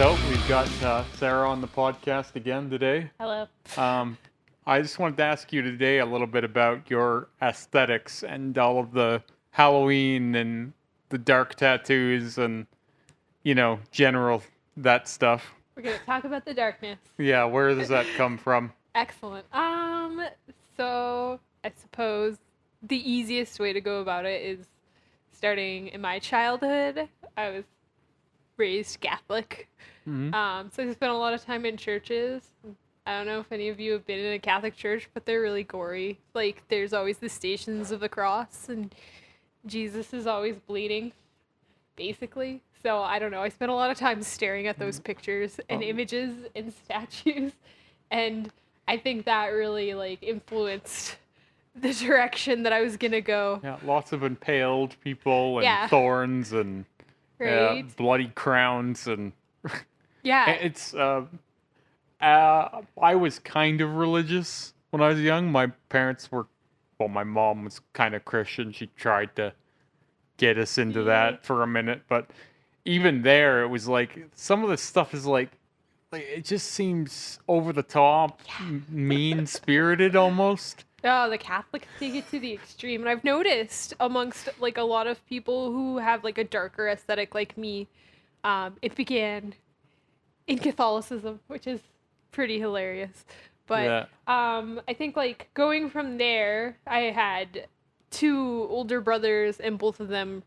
So we've got Sarah on the podcast again today. Hello. I just wanted to ask you today a little bit about your aesthetics and all of the Halloween and the dark tattoos and, general that stuff. We're going to talk about the darkness. Yeah, where does that come from? Excellent. So I suppose the easiest way to go about it is starting in my childhood. I was raised Catholic. Mm-hmm. So I spent a lot of time in churches. I don't know if any of you have been in a Catholic church, but they're really gory. Like, there's always the Stations of the Cross, and Jesus is always bleeding, basically. So, I don't know. I spent a lot of time staring at those pictures and images and statues, and I think that really, influenced the direction that I was going to go. Yeah, lots of impaled people and thorns and bloody crowns and... Yeah. It's... I was kind of religious when I was young. My parents were, my mom was kind of Christian. She tried to get us into that for a minute, but even there, it was like some of the stuff is like it just seems over the top, mean spirited almost. Oh, the Catholics take it to the extreme, and I've noticed amongst a lot of people who have a darker aesthetic like me, it began in Catholicism, which is pretty hilarious. But I think going from there, I had two older brothers, and both of them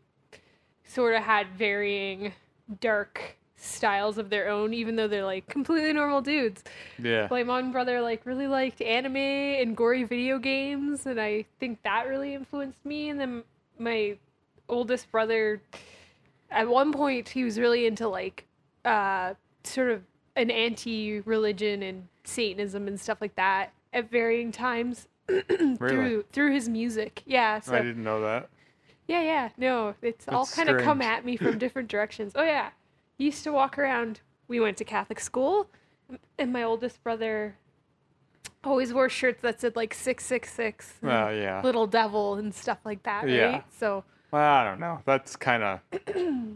sort of had varying dark styles of their own, even though they're completely normal dudes. Yeah. My one brother really liked anime and gory video games, and I think that really influenced me. And then my oldest brother, at one point, he was really into sort of an anti-religion and Satanism and stuff like that at varying times. Really? through his music. Yeah. So I didn't know that. Yeah. No, it's all kind of come at me from different directions. Oh yeah. He used to walk around. We went to Catholic school, and my oldest brother always wore shirts that said 666. Yeah. Little devil and stuff like that, right? Yeah. So well, I don't know. That's kind of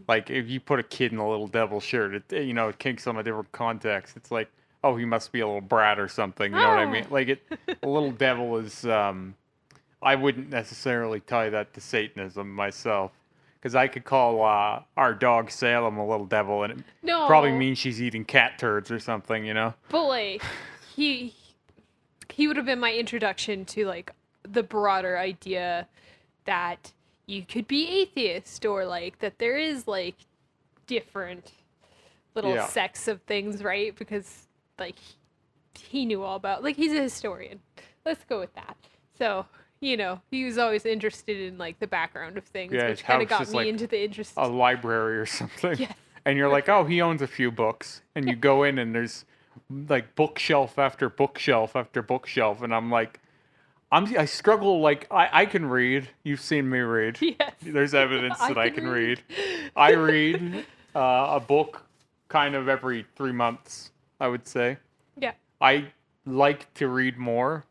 like if you put a kid in a little devil shirt, it kicks on a different context. It's like, oh, he must be a little brat or something. You know what I mean? A little devil is. I wouldn't necessarily tie that to Satanism myself, because I could call our dog Salem a little devil, and it probably means she's eating cat turds or something. But he would have been my introduction to the broader idea that you could be atheist, or that there is different little sects of things, right? Because he knew all about he's a historian. Let's go with that. So he was always interested in the background of things, which kind of got me into the interest. A library or something. Yes. And you're like, oh, he owns a few books, and you go in and there's bookshelf after bookshelf after bookshelf, and I'm like, I struggle. I can read. You've seen me read. Yes. There's evidence that I can read. I read a book kind of every 3 months, I would say. Yeah. I like to read more,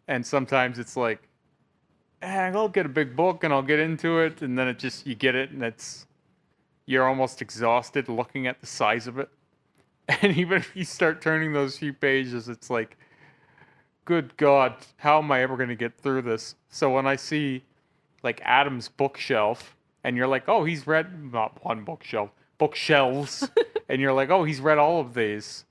and sometimes it's I'll get a big book and I'll get into it, and then you get it, and you're almost exhausted looking at the size of it. And even if you start turning those few pages, it's good God, how am I ever going to get through this? So when I see Adam's bookshelf, and you're like, oh, he's read not one bookshelf, bookshelves, and you're like, oh, he's read all of these.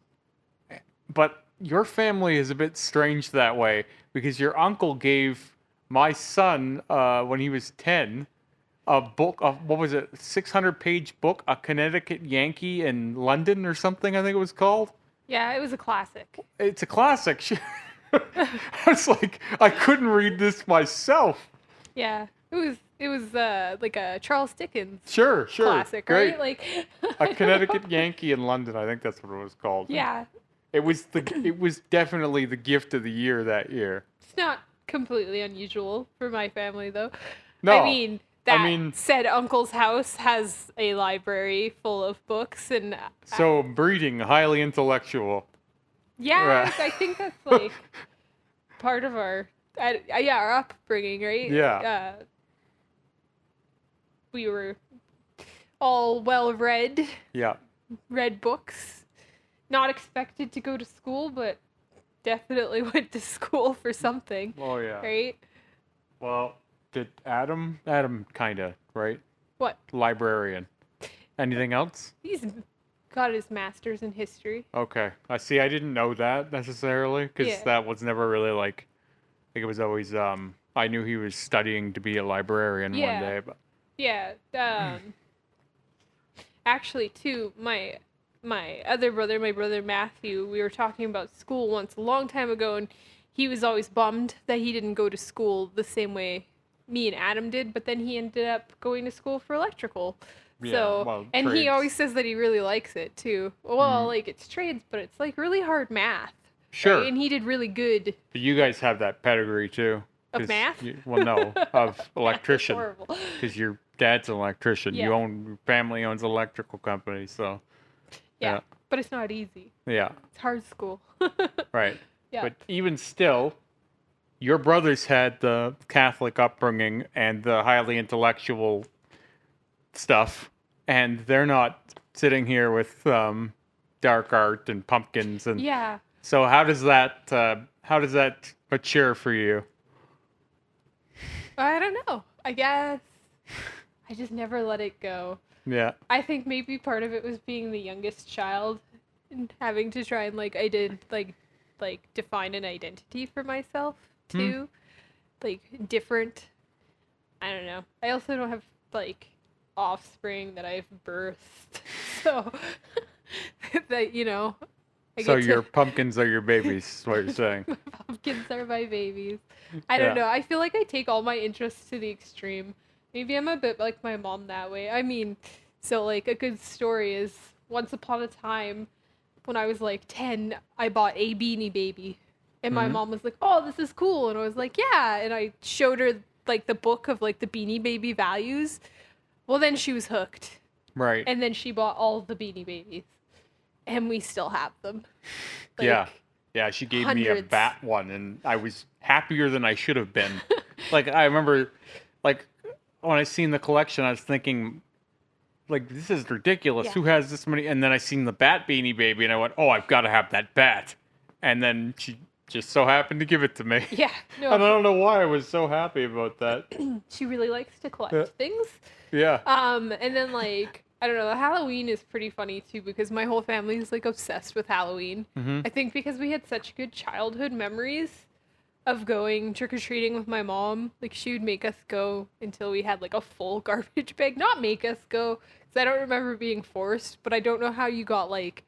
But your family is a bit strange that way, because your uncle gave my son, when he was 10, a book of, what was it, 600-page book, A Connecticut Yankee in London or something, I think it was called. Yeah, it was a classic. It's a classic. I was I couldn't read this myself. Yeah, it was a Charles Dickens sure classic, great. Right? A Connecticut Yankee in London, I think that's what it was called. Yeah. It was definitely the gift of the year that year. It's not completely unusual for my family, though. No. I mean, said uncle's house has a library full of books, and so breeding highly intellectual. Yeah, I think that's part of our upbringing, right? Yeah. We were all well read. Yeah. read books, not expected to go to school, but definitely went to school for something, Oh yeah. right? Well, did Adam kinda, right? What? Librarian. Anything else? He's got his master's in history. Okay. I see. I didn't know that necessarily because Yeah. that was never really like. I think it was always. I knew he was studying to be a librarian one Yeah. day, but Yeah. Actually, too, my other brother, my brother Matthew, we were talking about school once a long time ago, and he was always bummed that he didn't go to school the same way me and Adam did, but then he ended up going to school for electrical. Yeah, So, well, and he trades. always says that he really likes it too. Well, Mhm. like it's trades, but it's like really hard math. Sure. Right? And he did really good But you guys have that pedigree too. of 'cause math. well, no, of Math is electrician. horrible. Because your dad's an electrician. Yeah. Your family owns an electrical company, so Yeah, yeah. but it's not easy. yeah, It's hard school. right. Yeah. But even still, your brothers had the Catholic upbringing and the highly intellectual stuff, and they're not sitting here with dark art and pumpkins and. Yeah. So how does that mature for you? I don't know. I guess I just never let it go. Yeah. I think maybe part of it was being the youngest child and having to try and like I did like define an identity for myself too. Like different. I don't know. I also don't have like offspring that I've birthed. So that I So get your to pumpkins are your babies, is what you're saying. pumpkins are my babies. I don't Yeah. know. I feel like I take all my interests to the extreme. Maybe I'm a bit like my mom that way. I mean, so like a good story is once upon a time when I was like 10, I bought a Beanie Baby. And my Mhm. mom was like, "Oh, this is cool." And I was like, "Yeah." And I showed her like the book of like the Beanie Baby values. Well, then she was hooked. Right. And then she bought all of the Beanie Babies. And we still have them. Yeah. Yeah, she gave me a hundreds. bat one, and I was happier than I should have been. Like, I remember, like, when I seen the collection, I was thinking, like, this is ridiculous. Yeah. Who has this many? And then I seen the bat Beanie Baby, and I went, oh, I've got to have that bat. And then she just so happened to give it to me. Yeah. And I No, don't know why I was so happy about that. she really likes to collect Yeah. things. Yeah. And then like I don't know, Halloween is pretty funny too because my whole family is like obsessed with Halloween. Mhm. I think because we had such good childhood memories of going trick or treating with my mom. Like she would make us go until we had like a full garbage bag. Not make us go, because I don't remember being forced. But I don't know how you got like,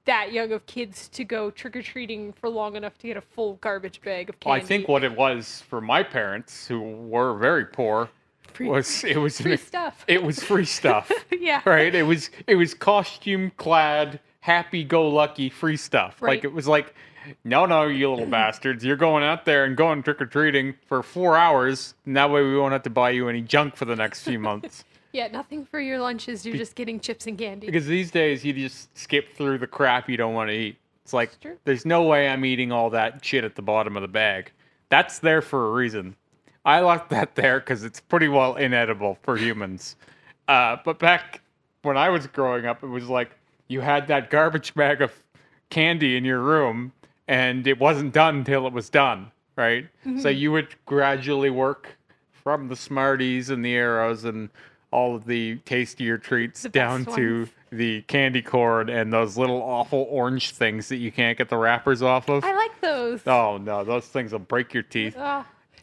that young of kids to go trick or treating for long enough to get a full garbage bag of Well, candy. I think what it was for my parents, who were very poor, Free- was free stuff. It was free stuff, Yeah. right? It was costume clad, happy go lucky free stuff. Right. Like it was like, no, you little bastards, you're going out there and going trick or treating for 4 hours, and that way we won't have to buy you any junk for the next few months. Yeah, nothing for your lunches. You're just getting chips and candy. Because these days you just skip through the crap you don't want to eat. It's like It's true. there's no way I'm eating all that shit at the bottom of the bag. That's there for a reason. I left that there because it's pretty well inedible for humans. But back when I was growing up, it was like you had that garbage bag of candy in your room, and it wasn't done until it was done, right? So you would gradually work from the Smarties and the Arrows and all of the tastier treats The down best to ones. the candy corn and those little awful orange things that you can't get the wrappers off of. I like those. Oh no, those things will break your teeth.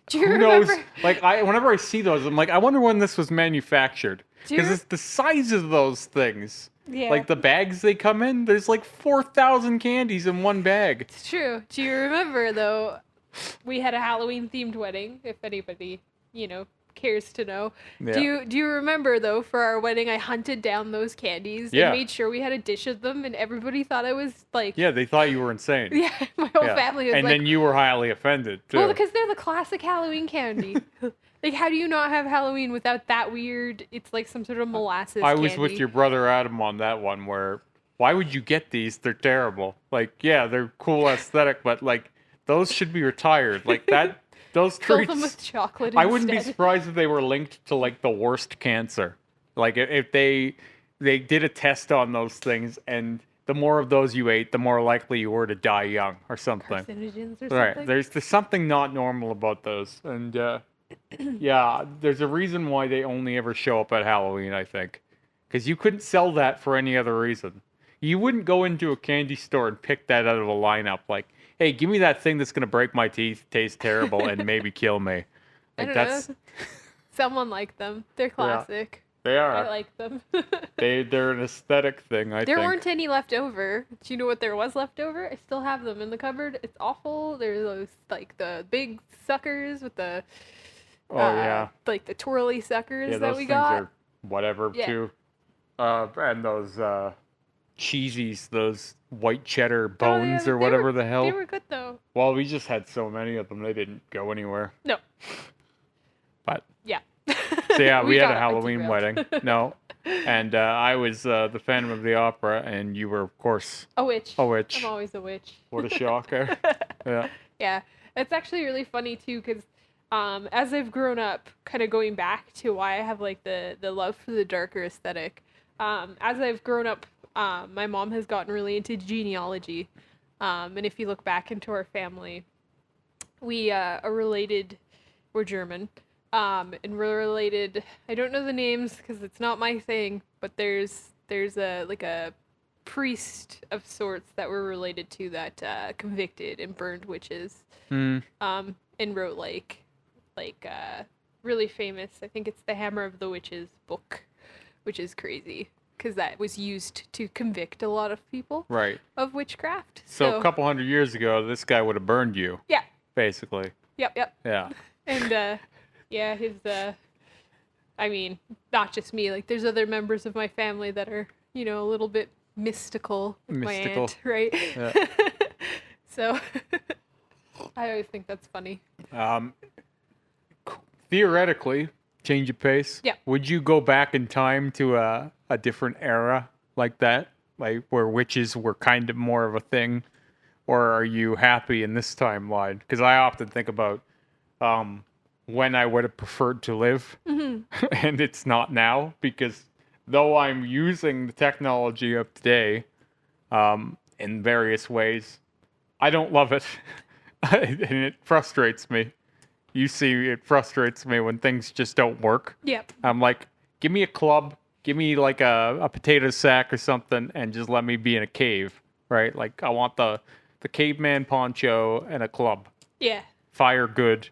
Do you Who remember? knows? Like whenever I see those, I'm like, I wonder when this was manufactured. Do you Because it's the size of those things. Yeah. Like the bags they come in, there's like 4,000 candies in one bag. It's true. Do you remember though? We had a Halloween themed wedding. If anybody, cares to know. Yeah. Do you remember though? For our wedding, I hunted down those candies Yeah. and made sure we had a dish of them, and everybody thought I was like, Yeah, they thought you were insane. yeah, my whole Yeah. family was And like, then you were highly offended too. well, because they're the classic Halloween candy. Like, how do you not have Halloween without that weird? It's like some sort of molasses. I was with candy. your brother Adam on that one where why would you get these? They're terrible. Like, yeah, they're cool aesthetic, but like those should be retired. Like that those Fill treats them with chocolate. I wouldn't be instead. surprised if they were linked to like the worst cancer. Like if they they did a test on those things, and the more of those you ate, the more likely you were to die young or something. Carcinogens or Right. something. There's something not normal about those. And yeah, there's a reason why they only ever show up at Halloween, I think. Because you couldn't sell that for any other reason. You wouldn't go into a candy store and pick that out of a lineup like, hey, give me that thing that's going to break my teeth, taste terrible, and maybe kill me. I Like, don't know. Someone liked them. They're classic. They are. I like them. They're an aesthetic thing, I think. There weren't any left over. Do you know what there was left over? I still have them in the cupboard. It's awful. There's those, like, the big suckers with the... yeah. Like the twirly suckers Yeah, that those we things got. are whatever, Yeah. too. And those cheesies, those white cheddar bones or whatever the hell. They were good, though. Well, we just had so many of them, they didn't go anywhere. No. But, Yeah. so yeah, we had a got Halloween derailed. wedding. No. And I was the Phantom of the Opera, and you were, of course, A witch. a witch. I'm always a witch. What a shocker. Yeah. Yeah. It's actually really funny, too, because as I've grown up, kind of going back to why I have, like, the love for the darker aesthetic, as I've grown up, my mom has gotten really into genealogy. And if you look back into our family, we are related, we're German, and we're related, I don't know the names because it's not my thing, but there's a priest of sorts that we're related to that convicted and burned witches, and wrote like really famous, I think it's the Hammer of the Witches book, which is crazy because that was used to convict a lot of people Right. of witchcraft. So a couple hundred years ago, this guy would have burned you, Yeah. basically. Yep. Yeah. And yeah, his I mean, not just me, like there's other members of my family that are, a little bit mystical with my Mystical. aunt, right? Yeah. So I always think that's funny. Theoretically, change of pace. Yeah. Would you go back in time to a different era like that, like where witches were kind of more of a thing, or are you happy in this timeline? Because I often think about when I would have preferred to live, and it's not now. Because though I'm using the technology of today in various ways, I don't love it, and it frustrates me. You see, it frustrates me when things just don't work. Yep. I'm like, give me a club, give me like a potato sack or something, and just let me be in a cave, right? Like, I want the caveman poncho and a club. Yeah. Fire good,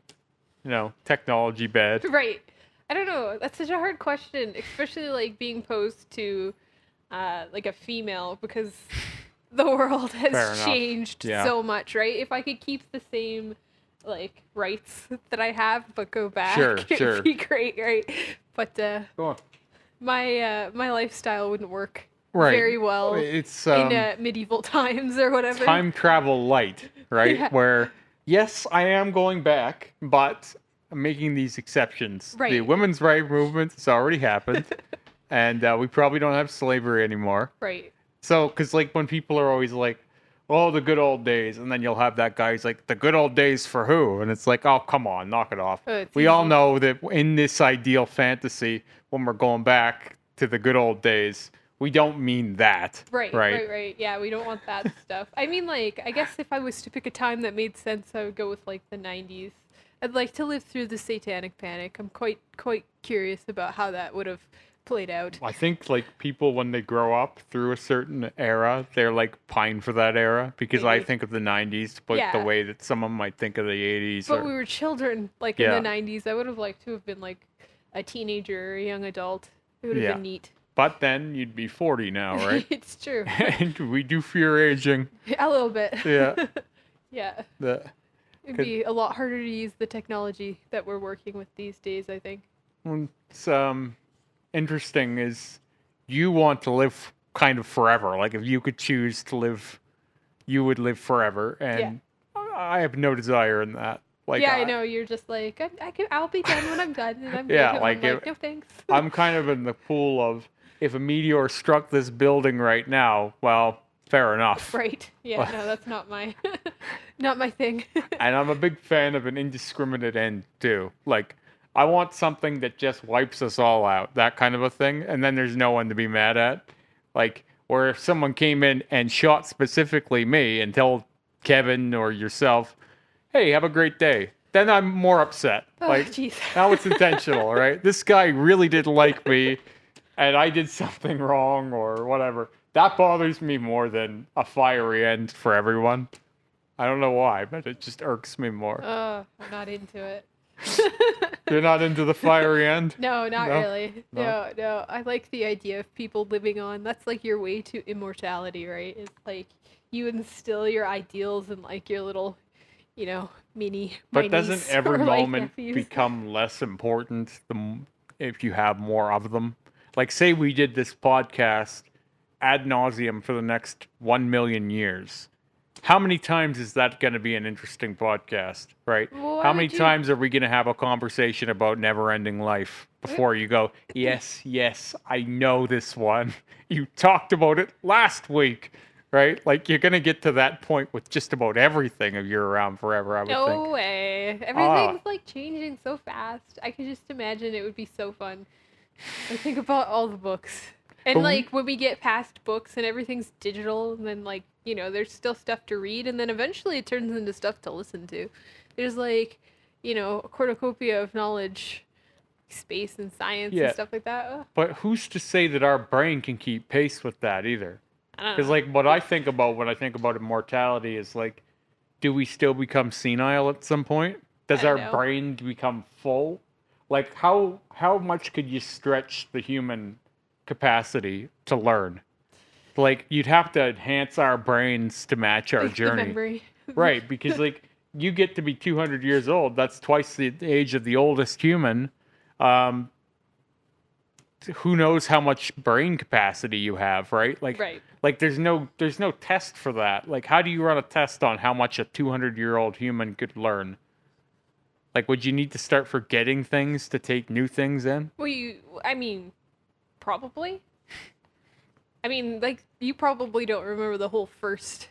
technology bad. Right. I don't know. That's such a hard question, especially like being posed to like a female, because the world Fair has enough. changed Yeah. so much, right? If I could keep the same like rights that I have but go back, Sure. it'd be great, right? But Go on. my lifestyle wouldn't work Right. very well It's in medieval times or whatever. time travel light, right? Yeah. Where, yes, I am going back, but I'm making these exceptions. The Right. women's right movement has already happened, and we probably don't have slavery anymore. Right. So, because like when people are always like, oh, the good old days, and then you'll have that guy who's like, the good old days for who? And it's like, oh, come on, knock it off. It's We all easy. know that in this ideal fantasy, when we're going back to the good old days, we don't mean that. Right. Yeah, we don't want that stuff. I mean, like, I guess if I was to pick a time that made sense, I would go with like the 90s. I'd like to live through the Satanic Panic. I'm quite curious about how that would have played out. I think like people when they grow up through a certain era, they're like pine for that era because I Maybe. think of the 90s, but the Yeah. way that someone might think of the 80s. But or, we were children, like Yeah. in the 90s. I would have liked to have been like a teenager or a young adult. It would have Yeah. been neat. But then you'd be 40 now, right? It's true. And we do fear aging. A little bit. Yeah. Yeah. The, It'd Could- be a lot harder to use the technology that we're working with these days, I think. what's interesting is you want to live kind of forever. Like if you could choose to live, you would live forever, and I have no desire in that. Like yeah, I know. You're just like, I'll be done when I'm done, and I'm good. Yeah, And like I'm it- no thanks. I'm kind of in the pool of if a meteor struck this building right now, well, fair enough. Right. Yeah, no, that's not my not my thing. And I'm a big fan of an indiscriminate end too. Like I want something that just wipes us all out, that kind of a thing, and then there's no one to be mad at. Like, or if someone came in and shot specifically me and told Kevin or yourself, hey, have a great day, then I'm more upset. Oh, Like, jeez. now it's intentional, right? This guy really didn't like me, and I did something wrong or whatever. That bothers me more than a fiery end for everyone. I don't know why, but it just irks me more. I'm not into it. You're not into the fiery end? No, not No? really. No? No. I like the idea of people living on. That's like your way to immortality, right? It's like you instill your ideals and like your little, mini. But doesn't every or, like, moment nephews. become less important if you have more of them? Like, say we did this podcast ad nauseum for the next 1 million years. How many times is that going to be an interesting podcast, right? Well, How many times are we going to have a conversation about never-ending life before you go, yes, I know this one. You talked about it last week, right? Like, you're going to get to that point with just about everything if you're around forever, I would think. No way. Everything's like changing so fast. I can just imagine it would be so fun. I think about all the books. And But like when we get past books and everything's digital, and then like, there's still stuff to read, and then eventually it turns into stuff to listen to. There's like, a cornucopia of knowledge, space and science Yeah. and stuff like that. Ugh, But who's to say that our brain can keep pace with that either? I don't Because, know. like, what I think about when I think about immortality is, like, do we still become senile at some point? Does I our don't know. brain become full? Like, how much could you stretch the human capacity to learn? Like, you'd have to enhance our brains to match our The journey. memory. Right, because, like, you get to be 200 years old. That's twice the age of the oldest human. Um, who knows how much brain capacity you have, right? Right. Like there's no test for that. Like, how do you run a test on how much a 200-year-old human could learn? Like, would you need to start forgetting things to take new things in? Well, probably. Like, you probably don't remember the whole first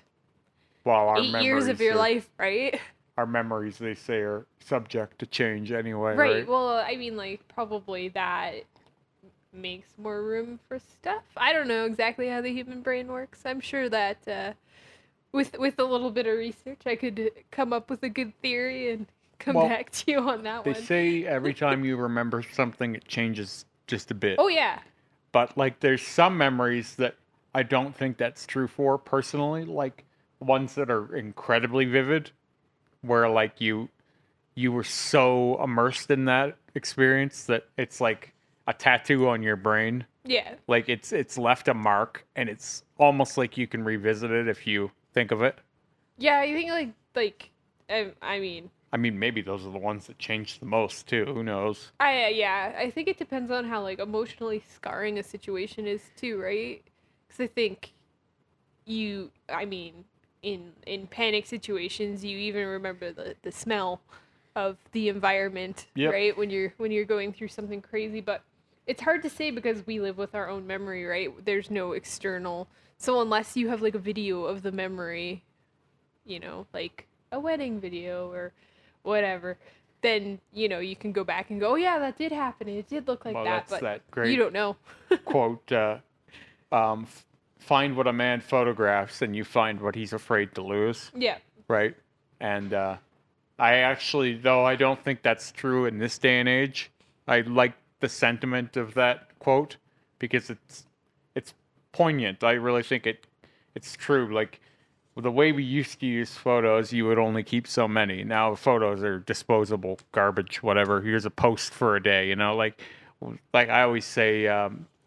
Well, our 8 years of your life, right? our memories, they say, are subject to change anyway, Right. right? Well, like, probably that makes more room for stuff. I don't know exactly how the human brain works. I'm sure that with a little bit of research, I could come up with a good theory and come Well, back to you on that They one. say every time you remember something, it changes just a bit. Oh yeah. But, like, there's some memories that I don't think that's true for personally, like ones that are incredibly vivid, where, like, you were so immersed in that experience that it's like a tattoo on your brain. Yeah. Like, it's left a mark, and it's almost like you can revisit it if you think of it. Yeah, I think I mean, maybe those are the ones that change the most too. Who knows? I think it depends on how like emotionally scarring a situation is too, right? Because I think in panic situations, you even remember the smell of the environment, Yep. right? When you're going through something crazy, but it's hard to say because we live with our own memory, right? There's no external. So unless you have like a video of the memory, like a wedding video or whatever, then you can go back and go, oh yeah, that did happen. It did look like Well, that, that's but that great you don't know. quote. Find what a man photographs, and you find what he's afraid to lose. Yeah. Right? And I actually, though I don't think that's true in this day and age, I like the sentiment of that quote because it's poignant. I really think it's true. Like, the way we used to use photos, you would only keep so many. Now photos are disposable, garbage, whatever. Here's a post for a day, like I always say,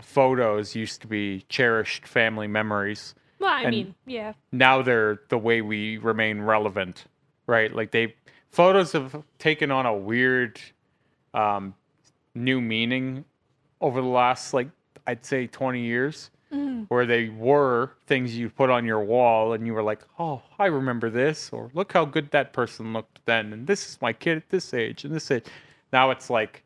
photos used to be cherished family memories. Well, And yeah. now they're the way we remain relevant, right? Like, photos have taken on a weird new meaning over the last, like, I'd say 20 years, where they were things you put on your wall and you were like, oh, I remember this, or look how good that person looked then, and this is my kid at this age and this age. Now it's like,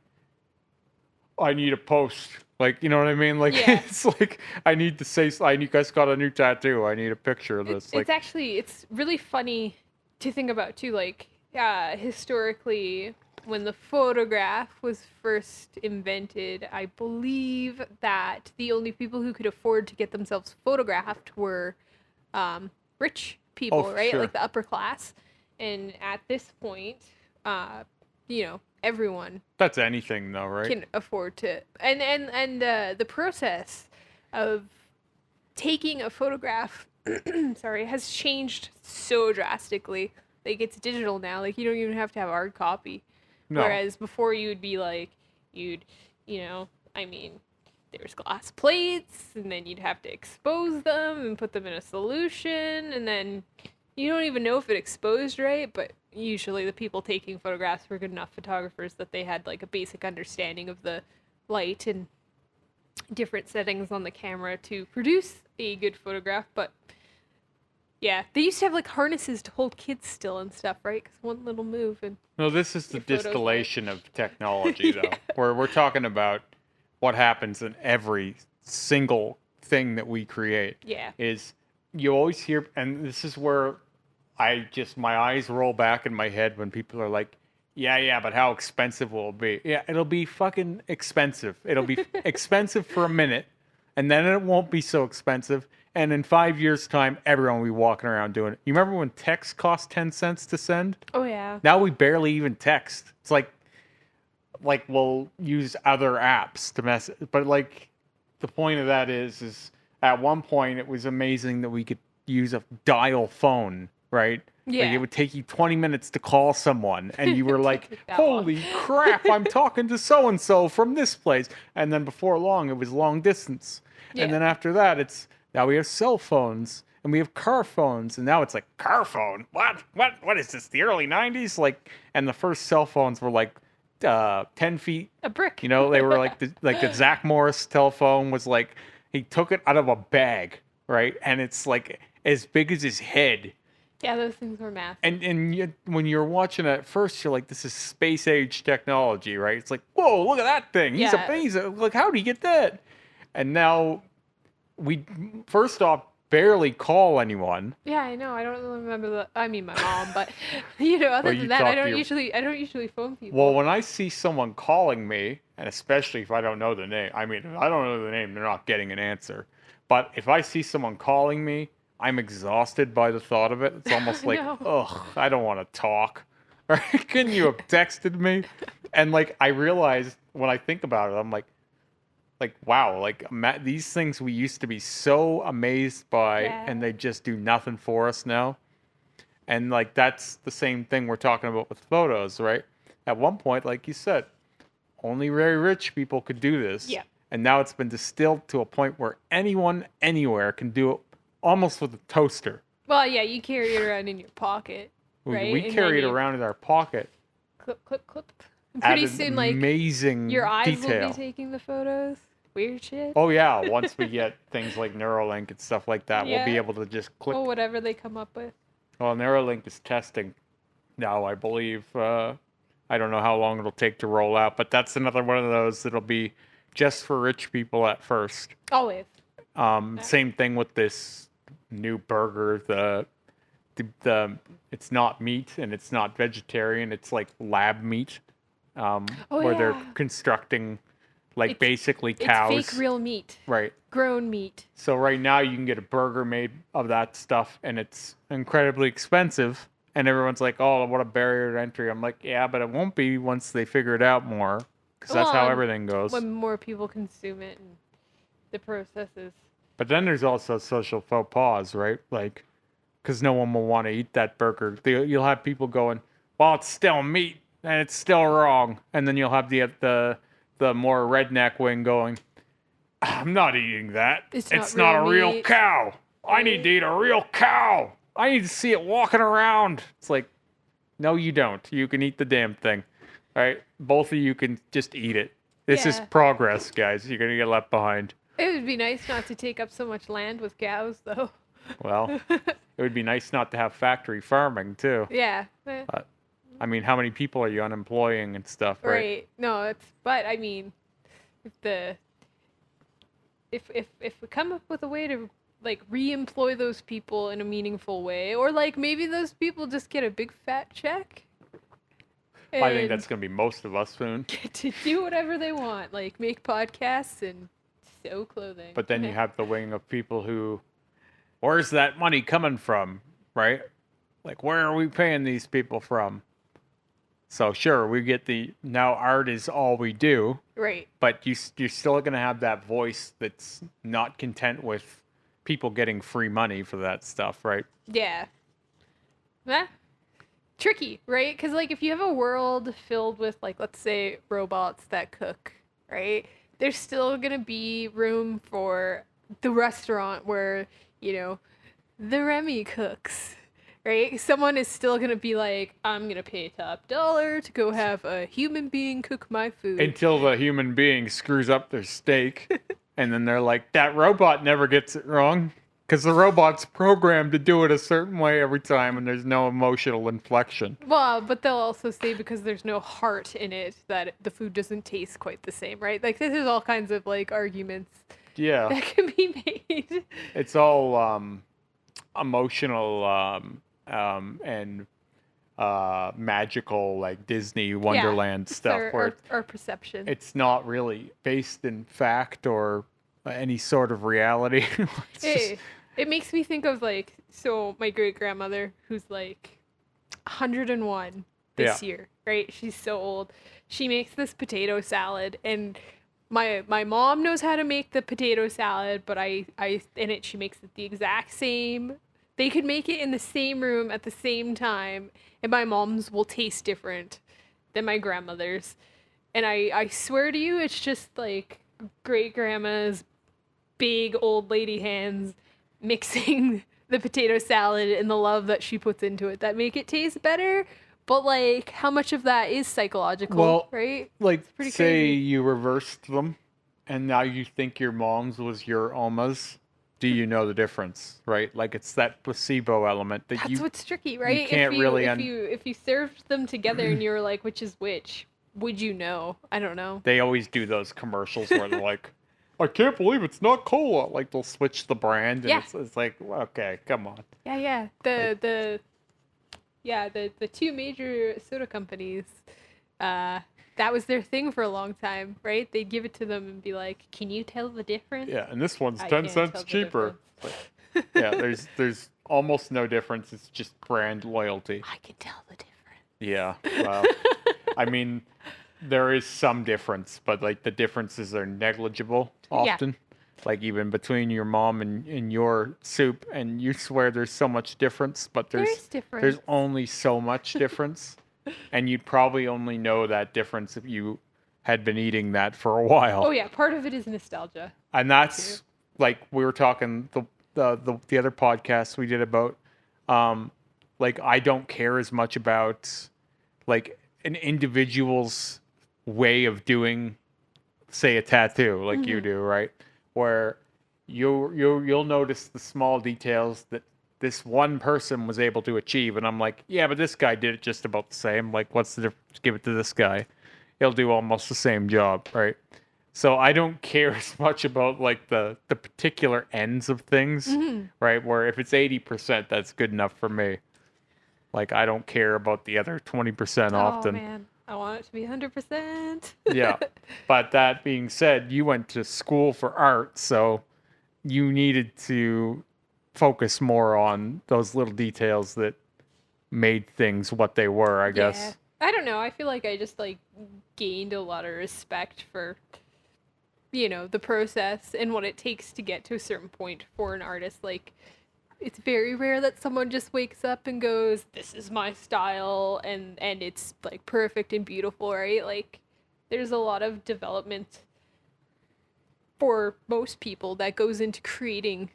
I need a post. Like, you know what I mean? Like, Yeah. it's like, I need to say, you guys got a new tattoo. I need a picture of this. Like, It's really funny to think about too. Like, historically, when the photograph was first invented, I believe that the only people who could afford to get themselves photographed were rich people, right? sure. Like the upper class. And at this point, everyone That's anything though, right? can afford to. And the process of taking a photograph, sorry, has changed so drastically. Like it's digital now. Like you don't even have to have a hard copy. No. Whereas before you'd be like, there's glass plates, and then you'd have to expose them and put them in a solution, and then you don't even know if it exposed right, but usually the people taking photographs were good enough photographers that they had like a basic understanding of the light and different settings on the camera to produce a good photograph. But yeah, they used to have like harnesses to hold kids still and stuff, right? Because one little move and No, this is the your photo's distillation of technology, though. Where we're talking about what happens in every single thing that we create. yeah, Is you always hear, and this is where my eyes roll back in my head when people are like, yeah, but how expensive will it be? Yeah, it'll be fucking expensive. It'll be expensive for a minute, and then it won't be so expensive. And in 5 years' time, everyone will be walking around doing it. You remember when text cost 10 cents to send? oh yeah, Now we barely even text. It's like we'll use other apps to mess. But like, the point of that is at one point it was amazing that we could use a dial phone, right? Like Yeah. it would take you 20 minutes to call someone, and you were like, Take that long. "Holy crap! I'm talking to so and so from this place." And then before long, it was long distance. Yeah. And then after that, now we have cell phones and we have car phones, and now it's like car phone. What is this? The early '90s? Like, and the first cell phones were like 10 feet. A brick. You know, they were like the Zach Morris telephone was like, he took it out of a bag, right? And it's like as big as his head. Yeah, those things were massive. And when you're watching it at first, you're like, this is space age technology, right? It's like, whoa, look at that thing. He's Yeah. amazing. Like, how did he get that? And now we, first off, barely call anyone. Yeah, I know. I don't remember my mom, but other Well, than you that, talk I to don't your- usually phone people. Well, when I see someone calling me, and especially if I don't know the name, if I don't know the name, they're not getting an answer. But if I see someone calling me, I'm exhausted by the thought of it. It's almost like, No. ugh, I don't want to talk. Or couldn't you have texted me? And like, I realized when I think about it, I'm like, wow, like these things we used to be so amazed by, Yeah. and they just do nothing for us now. And like, that's the same thing we're talking about with photos, right? At one point, like you said, only very rich people could do this. Yeah. And now it's been distilled to a point where anyone, anywhere can do it almost with a toaster. Well, yeah, you carry it around in your pocket, right? We And carry it then you around in our pocket. Clip, clip, clip. And At pretty an soon, like amazing your eyes detail. will be taking the photos. Weird shit. Oh yeah, once we get things like Neuralink and stuff like that, we'll be Yeah. able to just click. Or whatever they come up with. Well, Neuralink is testing now, I believe. I don't know how long it'll take to roll out, but that's another one of those that'll be just for rich people at first. Always. Same thing with this new burger. The it's not meat and it's not vegetarian. It's like lab meat, where they're yeah. constructing like It's- basically cows. It's fake real meat. Right. Grown meat. So right now you can get a burger made of that stuff, and it's incredibly expensive. And everyone's like, "Oh, what a barrier to entry!" I'm like, "Yeah, but it wonon't be once they figure it out more, because that's how Well, everything goes." When more people consume it and the process is. But then there's also social faux pas, right? Like, because no one will want to eat that burger. You'll have people going, "Well, it's still meat, and it's still wrong," and then you'll have the more redneck wing going, "I'm not eating that. It's not not a real real meat." cow. I need to eat a real cow. I need to see it walking around." It's like, no, you don't. You can eat the damn thing. All right? Both of you can just eat it. This is Yeah. progress, guys. You're going to get left behind. It would be nice not to take up so much land with cows, though. Well, it would be nice not to have factory farming, too. Yeah. I mean, how many people are you unemploying and stuff, right? Right. No, but I mean, if we come up with a way to like re-employ those people in a meaningful way, or like maybe those people just get a big fat check. I think And that's going to be most of us soon. get to do whatever they want, like make podcasts and sew clothing. But then you have the wing of people who, where's that money coming from, right? Like, where are we paying these people from? So sure, we get now art is all we do, Right. but you're still going to have that voice that's not content with people getting free money for that stuff, right? Yeah. Eh, tricky, right? Because, like, if you have a world filled with, like, let's say robots that cook, right? There's still going to be room for the restaurant where, the Remy cooks, right? Someone is still going to be like, I'm going to pay top dollar to go have a human being cook my food. Until the human being screws up their steak, and then they're like, that robot never gets it wrong. Because the robot's programmed to do it a certain way every time, and there's no emotional inflection. Well, but they'll also say because there's no heart in it that the food doesn't taste quite the same, right? Like, this is all kinds of, like, arguments Yeah. that can be made. It's all emotional and magical, like Disney Wonderland It's stuff, where our perception. it's not really based in fact or any sort of reality. It's just- It makes me think of, like, so my great grandmother, who's like 101 this year, right? She's so old. She makes this potato salad, and my mom knows how to make the potato salad, but she makes it the exact same. They could make it in the same room at the same time, and my mom's will taste different than my grandmother's. And I swear to you, it's just like great grandma's big old lady hands mixing the potato salad and the love that she puts into it that make it taste better. But, like, how much of that is psychological, Well, right? like, pretty say crazy. you reversed them, and now you think your mom's was your Oma's. Do you know the difference, right? Like, it's that placebo element that That's what's tricky, right? can't really if you served them together and you were like, which is which, would you know? I don't know. They always do those commercials where they're like, I can't believe it's not cola. Like, they'll switch the brand, and Yeah. it's like, okay, come on. Yeah. The two major soda companies, that was their thing for a long time, right? They'd give it to them and be like, can you tell the difference? Yeah, and this one's I 10 can't cents tell the cheaper. Like, yeah, there's almost no difference. It's just brand loyalty. I can tell the difference. Yeah, well, I mean, there is some difference, but, like, the differences are negligible often. Like, even between your mom and your soup, and you swear there's so much difference, but There's difference. there's only so much difference. And you'd probably only know that difference if you had been eating that for a while. Oh yeah, part of it is nostalgia. And that's like we were talking the other podcast we did about like, I don't care as much about, like, an individual's way of doing, say, a tattoo, like you do, right? Where you'll notice the small details that this one person was able to achieve, and I'm like, yeah, but this guy did it just about the same. Like, what's the difference? Give it to this guy. He'll do almost the same job, right? So I don't care as much about, like, the particular ends of things, right? Where if it's 80%, that's good enough for me. Like, I don't care about the other 20% often. Oh man, I want it to be 100%. Yeah. But that being said, you went to school for art, so you needed to focus more on those little details that made things what they were, I guess. Yeah. I don't know. I feel like I just, like, gained a lot of respect for, the process and what it takes to get to a certain point for an artist. Like, it's very rare that someone just wakes up and goes, this is my style, and it's, like, perfect and beautiful, right? Like, there's a lot of development for most people that goes into creating,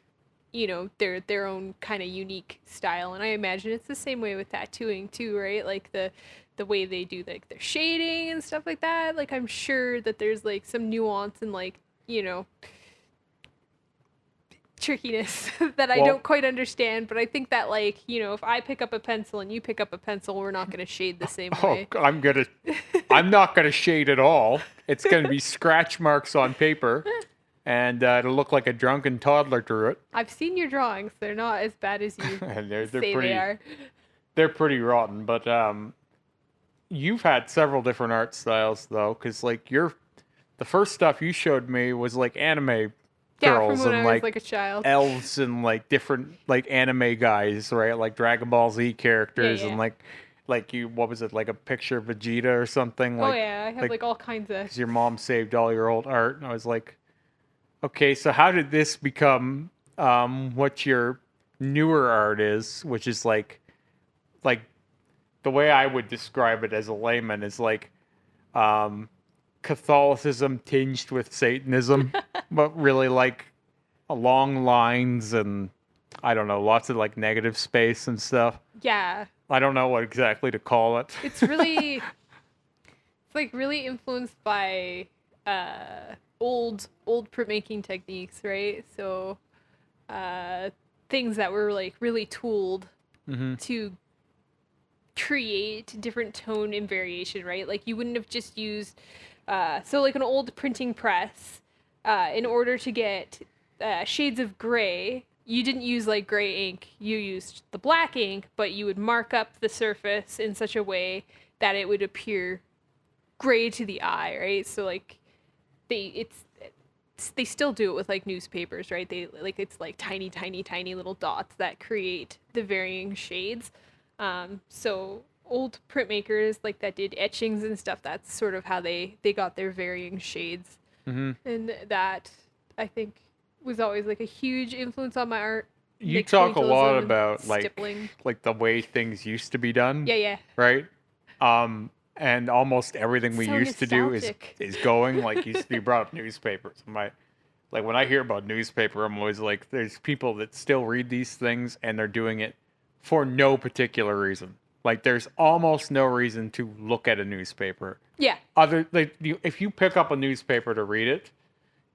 their own kind of unique style. And I imagine it's the same way with tattooing too, right? Like, the way they do, like, their shading and stuff like that. Like, I'm sure that there's, like, some nuance and, like, trickiness that I don't quite understand. But I think that, like, if I pick up a pencil and you pick up a pencil, we're not going to shade the same way. I'm not gonna shade at all. It's gonna be scratch marks on paper, and it'll look like a drunken toddler drew it. I've seen your drawings. They're not as bad as you And they're say pretty they are. they're pretty rotten, but you've had several different art styles though, because like the first stuff you showed me was like anime Yeah, from girls when and I was like like a child. elves and like different like anime guys, right? Like Dragon Ball Z Yeah, characters and yeah. like you, what was it, like a picture of Vegeta or something? Oh Like yeah, I have like like all kinds of. because your mom saved all your old art, and I was like, okay, so how did this become what your newer art is, which is like the way I would describe it as a layman is like um, Catholicism tinged with Satanism, but really like long lines and I don't know, lots of like negative space and stuff. Yeah, I don't know what exactly to call it. it's really, it's like really influenced by old printmaking techniques, right? So things that were like really tooled Hmm. to create different tone and variation, right? Like you wouldn't have just used so like an old printing press in order to get shades of gray. You didn't use like gray ink. You used the black ink, but you would mark up the surface in such a way that it would appear gray to the eye, right? So like they still do it with like newspapers, right? They like it's like tiny little dots that create the varying shades. So old printmakers like that did etchings and stuff. That's sort of how they got their varying shades, Hmm. and that I think was always like a huge influence on my art. You Like talk a lot pointillism and about stippling. like the way things used to be done, Yeah, yeah. right? And almost everything we So used to do nostalgic. is going like used to be brought up newspapers. Like when I hear about newspaper, I'm always like, there's people that still read these things and they're doing it for no particular reason. Like there's almost no reason to look at a newspaper. Yeah, Other like if you pick up a newspaper to read it,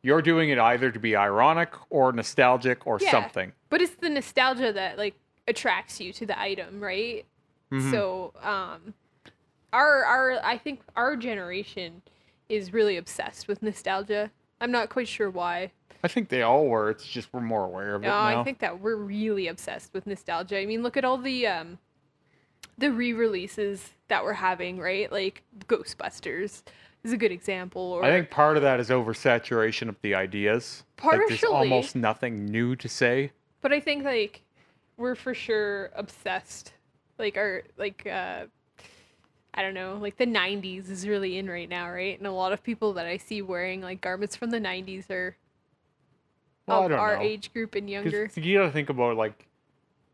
you're doing it either to be ironic or nostalgic or yeah. something. But it's the nostalgia that like attracts you to the item, right? Hmm. So, our I think our generation is really obsessed with nostalgia. I'm not quite sure why. I think they all were. It's just we're more aware of it No, I now. think that we're really obsessed with nostalgia. I mean, look at all the re-releases that we're having, right? Like Ghostbusters is a good example, or I think part of that is oversaturation of the ideas. Like there's partially, almost nothing new to say. but I think like we're for sure obsessed. Like our like I don't know, like the 90s is really in right now, right? And a lot of people that I see wearing like garments from the 90s are Well, I of don't our know. age group and younger. Because you gotta think about like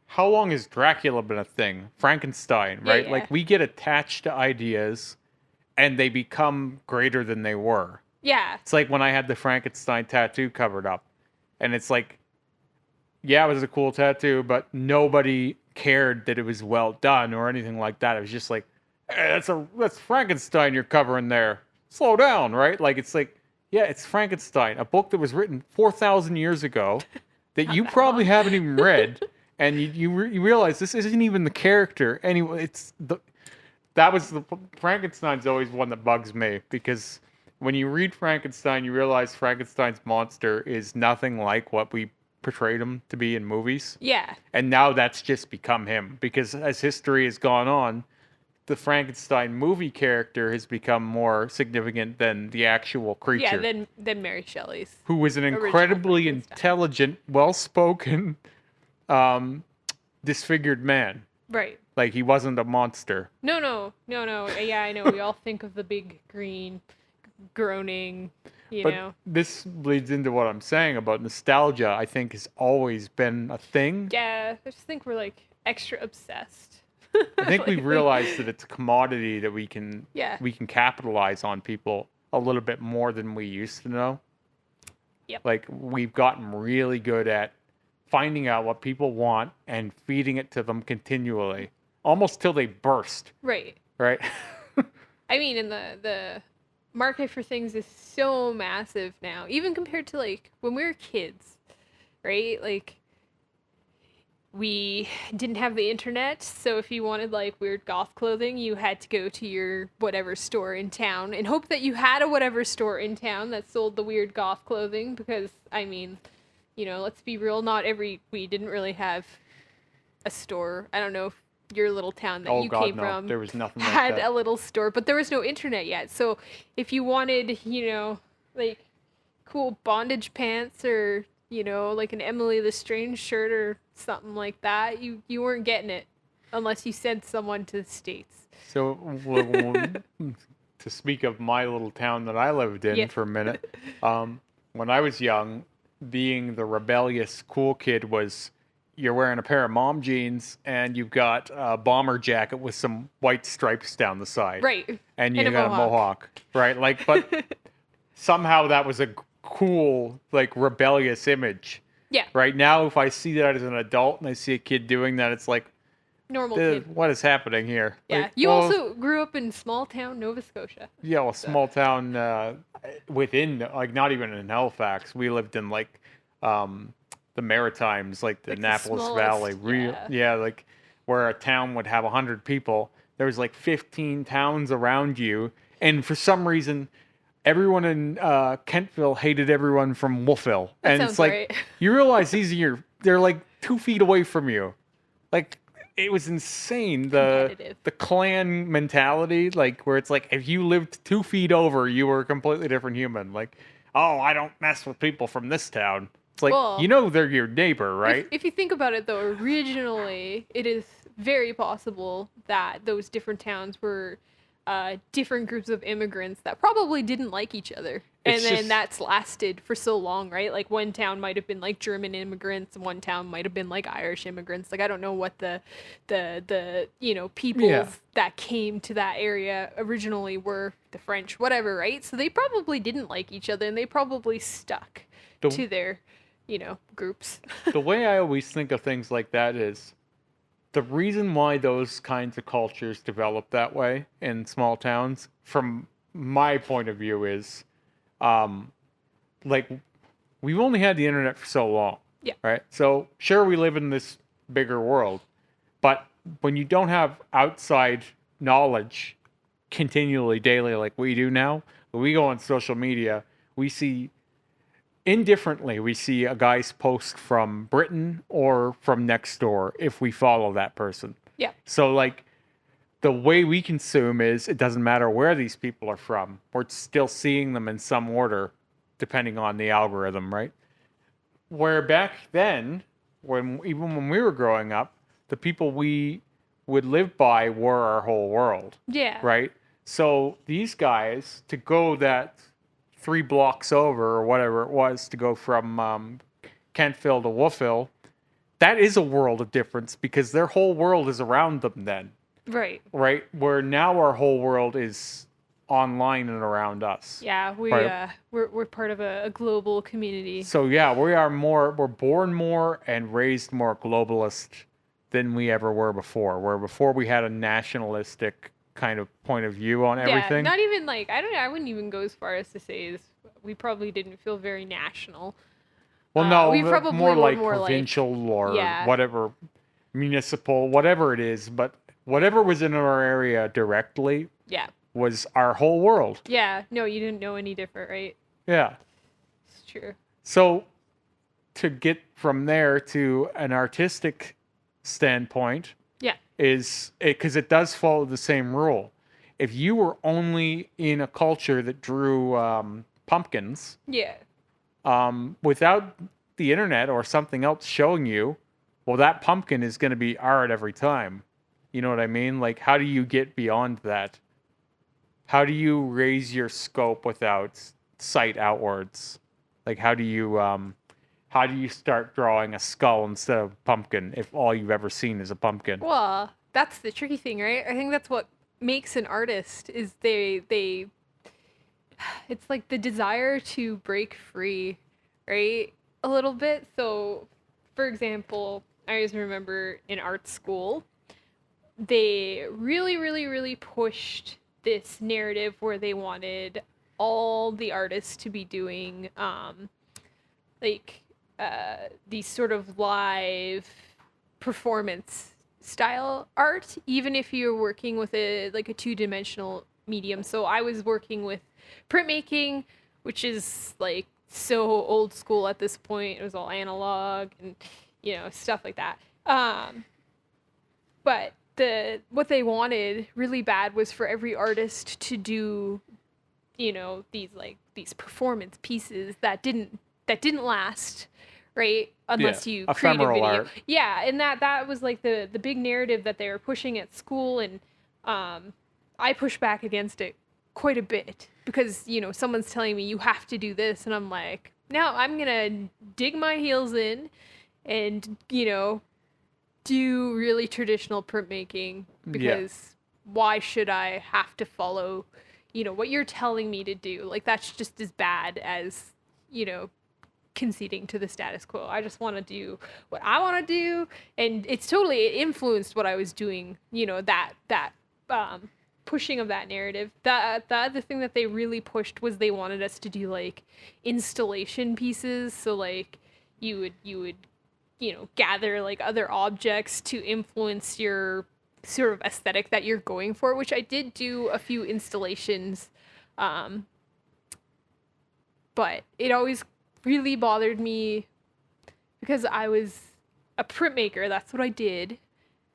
how long has Dracula been a thing? Frankenstein, Yeah, right? yeah. Like we get attached to ideas and they become greater than they were. Yeah. It's like when I had the Frankenstein tattoo covered up. And it's like, yeah, it was a cool tattoo, but nobody cared that it was well done or anything like that. It was just like, hey, that's Frankenstein you're covering there. Slow down, right? Like it's like, yeah, it's Frankenstein, a book that was written 4,000 years ago that Not you that probably long. haven't even read, and you realize this isn't even the character anyway. The Frankenstein's always one that bugs me because when you read Frankenstein, you realize Frankenstein's monster is nothing like what we portrayed him to be in movies. Yeah. And now that's just become him because as history has gone on, the Frankenstein movie character has become more significant than the actual Yeah, creature, then Mary Shelley's. who was an original incredibly Frankenstein. intelligent, well-spoken, um, disfigured man. Right. Like he wasn't a monster. No. Yeah, I know. We all think of the big green groaning, you But know. this leads into what I'm saying about nostalgia. I think has always been a thing. Yeah, I just think we're like extra obsessed. I think we've Lately. realized that it's a commodity that we can Yeah. capitalize on people a little bit more than we used to know. Yep. Like we've gotten really good at finding out what people want and feeding it to them continually, almost till they burst, Right. right? I mean, and the market for things is so massive now, even compared to like when we were kids, right? Like we didn't have the internet, so if you wanted like weird goth clothing, you had to go to your whatever store in town and hope that you had a whatever store in town that sold the weird goth clothing because I mean, you know, let's be real, we didn't really have a store. I don't know if your little town that Oh you God, came no. from There was nothing like had that. a little store, but there was no internet yet. So if you wanted, like cool bondage pants or, like an Emily the Strange shirt or something like that, you weren't getting it unless you sent someone to the States. So, to speak of my little town that I lived in Yeah. for a minute, when I was young, being the rebellious cool kid was you're wearing a pair of mom jeans and you've got a bomber jacket with some white stripes down the side. Right. And And you a got a mohawk. mohawk, right? Like, but somehow that was a cool, like, rebellious image. Yeah. Right now, if I see that as an adult and I see a kid doing that, it's like, Normal kid. what is happening here? Yeah. Like, You well, also grew up in small town Nova Scotia. yeah, well, small town within, like, not even in Halifax. We lived in, like, the Maritimes, like the Like the Annapolis smallest, Valley. Yeah, like where a town would have 100 people. There was like 15 towns around you, and for some reason, everyone in Kentville hated everyone from Wolfville. That And sounds it's like right. you realize they're like 2 feet away from you. Like it was insane. Competitive. The clan mentality, like where it's like if you lived 2 feet over, you were a completely different human. Like, oh, I don't mess with people from this town. It's like Well, they're your neighbor, right? If you think about it, though, originally it is very possible that those different towns were different groups of immigrants that probably didn't like each other. And It's then just- that's lasted for so long, right? Like one town might have been like German immigrants, and one town might have been like Irish immigrants. Like I don't know what the peoples Yeah. that came to that area originally were, the French, whatever, right? So they probably didn't like each other, and they probably stuck The- to their groups. The way I always think of things like that is the reason why those kinds of cultures develop that way in small towns, from my point of view, is like we've only had the internet for so long. Yeah. Right. So sure, we live in this bigger world, but when you don't have outside knowledge continually daily like we do now, when we go on social media, we see indifferently, we see a guy's post from Britain or from next door if we follow that person. Yeah. So, like, the way we consume is it doesn't matter where these people are from. We're still seeing them in some order, depending on the algorithm, right? Where back then, even when we were growing up, the people we would live by were our whole world, Yeah. right? So these guys, to go that 3 blocks over or whatever it was to go from Kentville to Wolfville, that is a world of difference because their whole world is around them then, Right. right? Where now our whole world is online and around us. Yeah, Right. we're part of a global community. So yeah, we're born more and raised more globalist than we ever were before. Where before we had a nationalistic kind of point of view on everything. Yeah, not even like I wouldn't even go as far as to say is we probably didn't feel very national. Well, no, we but probably more were like more like- provincial or Yeah. whatever, municipal, whatever it is. But whatever was in our area directly Yeah. was our whole world. Yeah. No, you didn't know any different, right? Yeah. It's true. So to get from there to an artistic standpoint Yeah. is because it does follow the same rule. If you were only in a culture that drew pumpkins, Yeah. without the internet or something else showing you, well, that pumpkin is going to be art every time. You know what I mean? Like, how do you get beyond that? How do you raise your scope without sight outwards? Like, how do you start drawing a skull instead of a pumpkin if all you've ever seen is a pumpkin? Well, that's the tricky thing, right? I think that's what makes an artist is they it's like the desire to break free, right? A little bit. So, for example, I always remember in art school, they really, really, really pushed this narrative where they wanted all the artists to be doing these sort of live performance style art, even if you're working with a two-dimensional medium. So I was working with printmaking, which is like so old school at this point. It was all analog and stuff like that. But what they wanted really bad was for every artist to do, these performance pieces that didn't last, right? Unless you create a ephemeral video. art. Yeah, and that was like the big narrative that they were pushing at school, and I push back against it quite a bit because, someone's telling me you have to do this, and I'm like, no, I'm gonna dig my heels in and, do really traditional printmaking because why should I have to follow, what you're telling me to do? Like, that's just as bad as, conceding to the status quo. I just want to do what I want to do, and it influenced what I was doing, that pushing of that narrative. The other thing that they really pushed was they wanted us to do like installation pieces. So like you would gather like other objects to influence your sort of aesthetic that you're going for, which I did do a few installations, but it always really bothered me because I was a printmaker. That's what I did,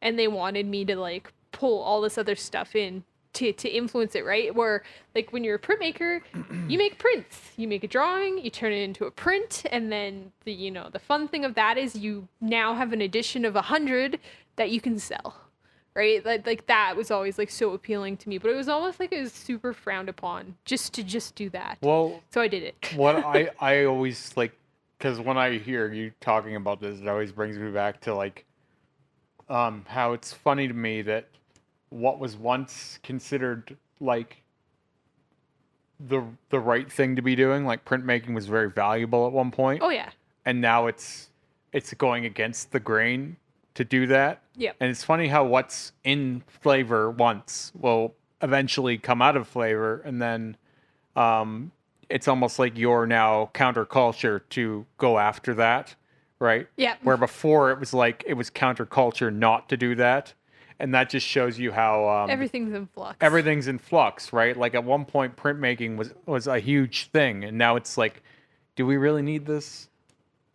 and they wanted me to like pull all this other stuff in to influence it, right? Where like when you're a printmaker, you make prints, you make a drawing, you turn it into a print, and then the fun thing of that is you now have an edition of 100 that you can sell, right? Like that was always like so appealing to me, but it was almost like it was super frowned upon just to do that. Well, so I did it. what I always like, because when I hear you talking about this, it always brings me back to like how it's funny to me that what was once considered like the right thing to be doing, like printmaking was very valuable at one point. Oh yeah. And now it's going against the grain to do that. Yeah. And it's funny how what's in flavor once will eventually come out of flavor, and then it's almost like you're now counterculture to go after that, right? Yeah. Where before it was like it was counterculture not to do that. And that just shows you how everything's in flux. Everything's in flux, right? Like at one point, printmaking was a huge thing, and now it's like, do we really need this?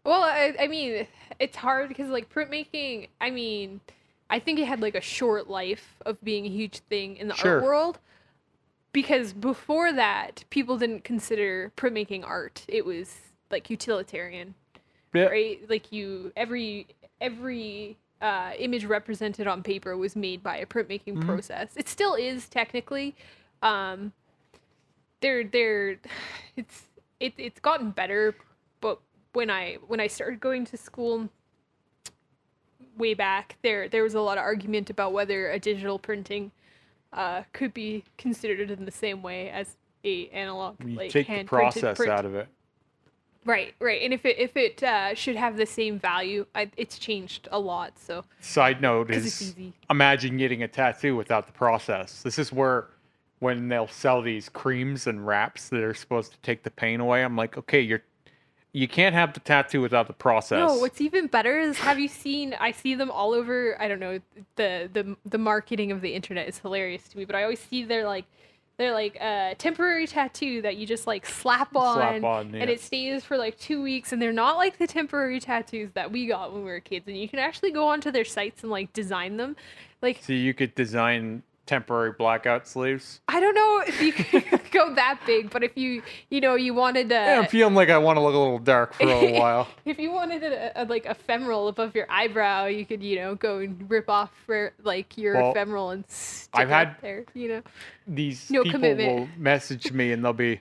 Well, I mean, it's hard because like printmaking. I mean, I think it had like a short life of being a huge thing in the Sure. art world. Because before that, people didn't consider printmaking art. It was like utilitarian, Yeah. right? Like every image represented on paper was made by a printmaking process. It still is technically. It's gotten better, but when I started going to school way back, there was a lot of argument about whether a digital printing could be considered in the same way as a analog, You like take the hand-printed process print. out of it. Right, and if it should have the same value, it's changed a lot. So Side note 'cause it's is, easy. imagine getting a tattoo without the process. This is where, when they'll sell these creams and wraps that are supposed to take the pain away, I'm like, okay, you can't have the tattoo without the process. No, what's even better is, have you seen? I see them all over. I don't know, the marketing of the internet is hilarious to me, but I always see they're like a temporary tattoo that you just like slap on, yeah. and it stays for like 2 weeks, and they're not like the temporary tattoos that we got when we were kids, and you can actually go onto their sites and like design them. Like, So you could design temporary blackout sleeves. I don't know if you could go that big, but if you wanted to, Yeah, I'm feeling like I want to look a little dark for a little while. if you wanted a like ephemeral above your eyebrow, you could go and rip off for like your ephemeral and stick I've it had up there. These No people commitment. will message me and they'll be,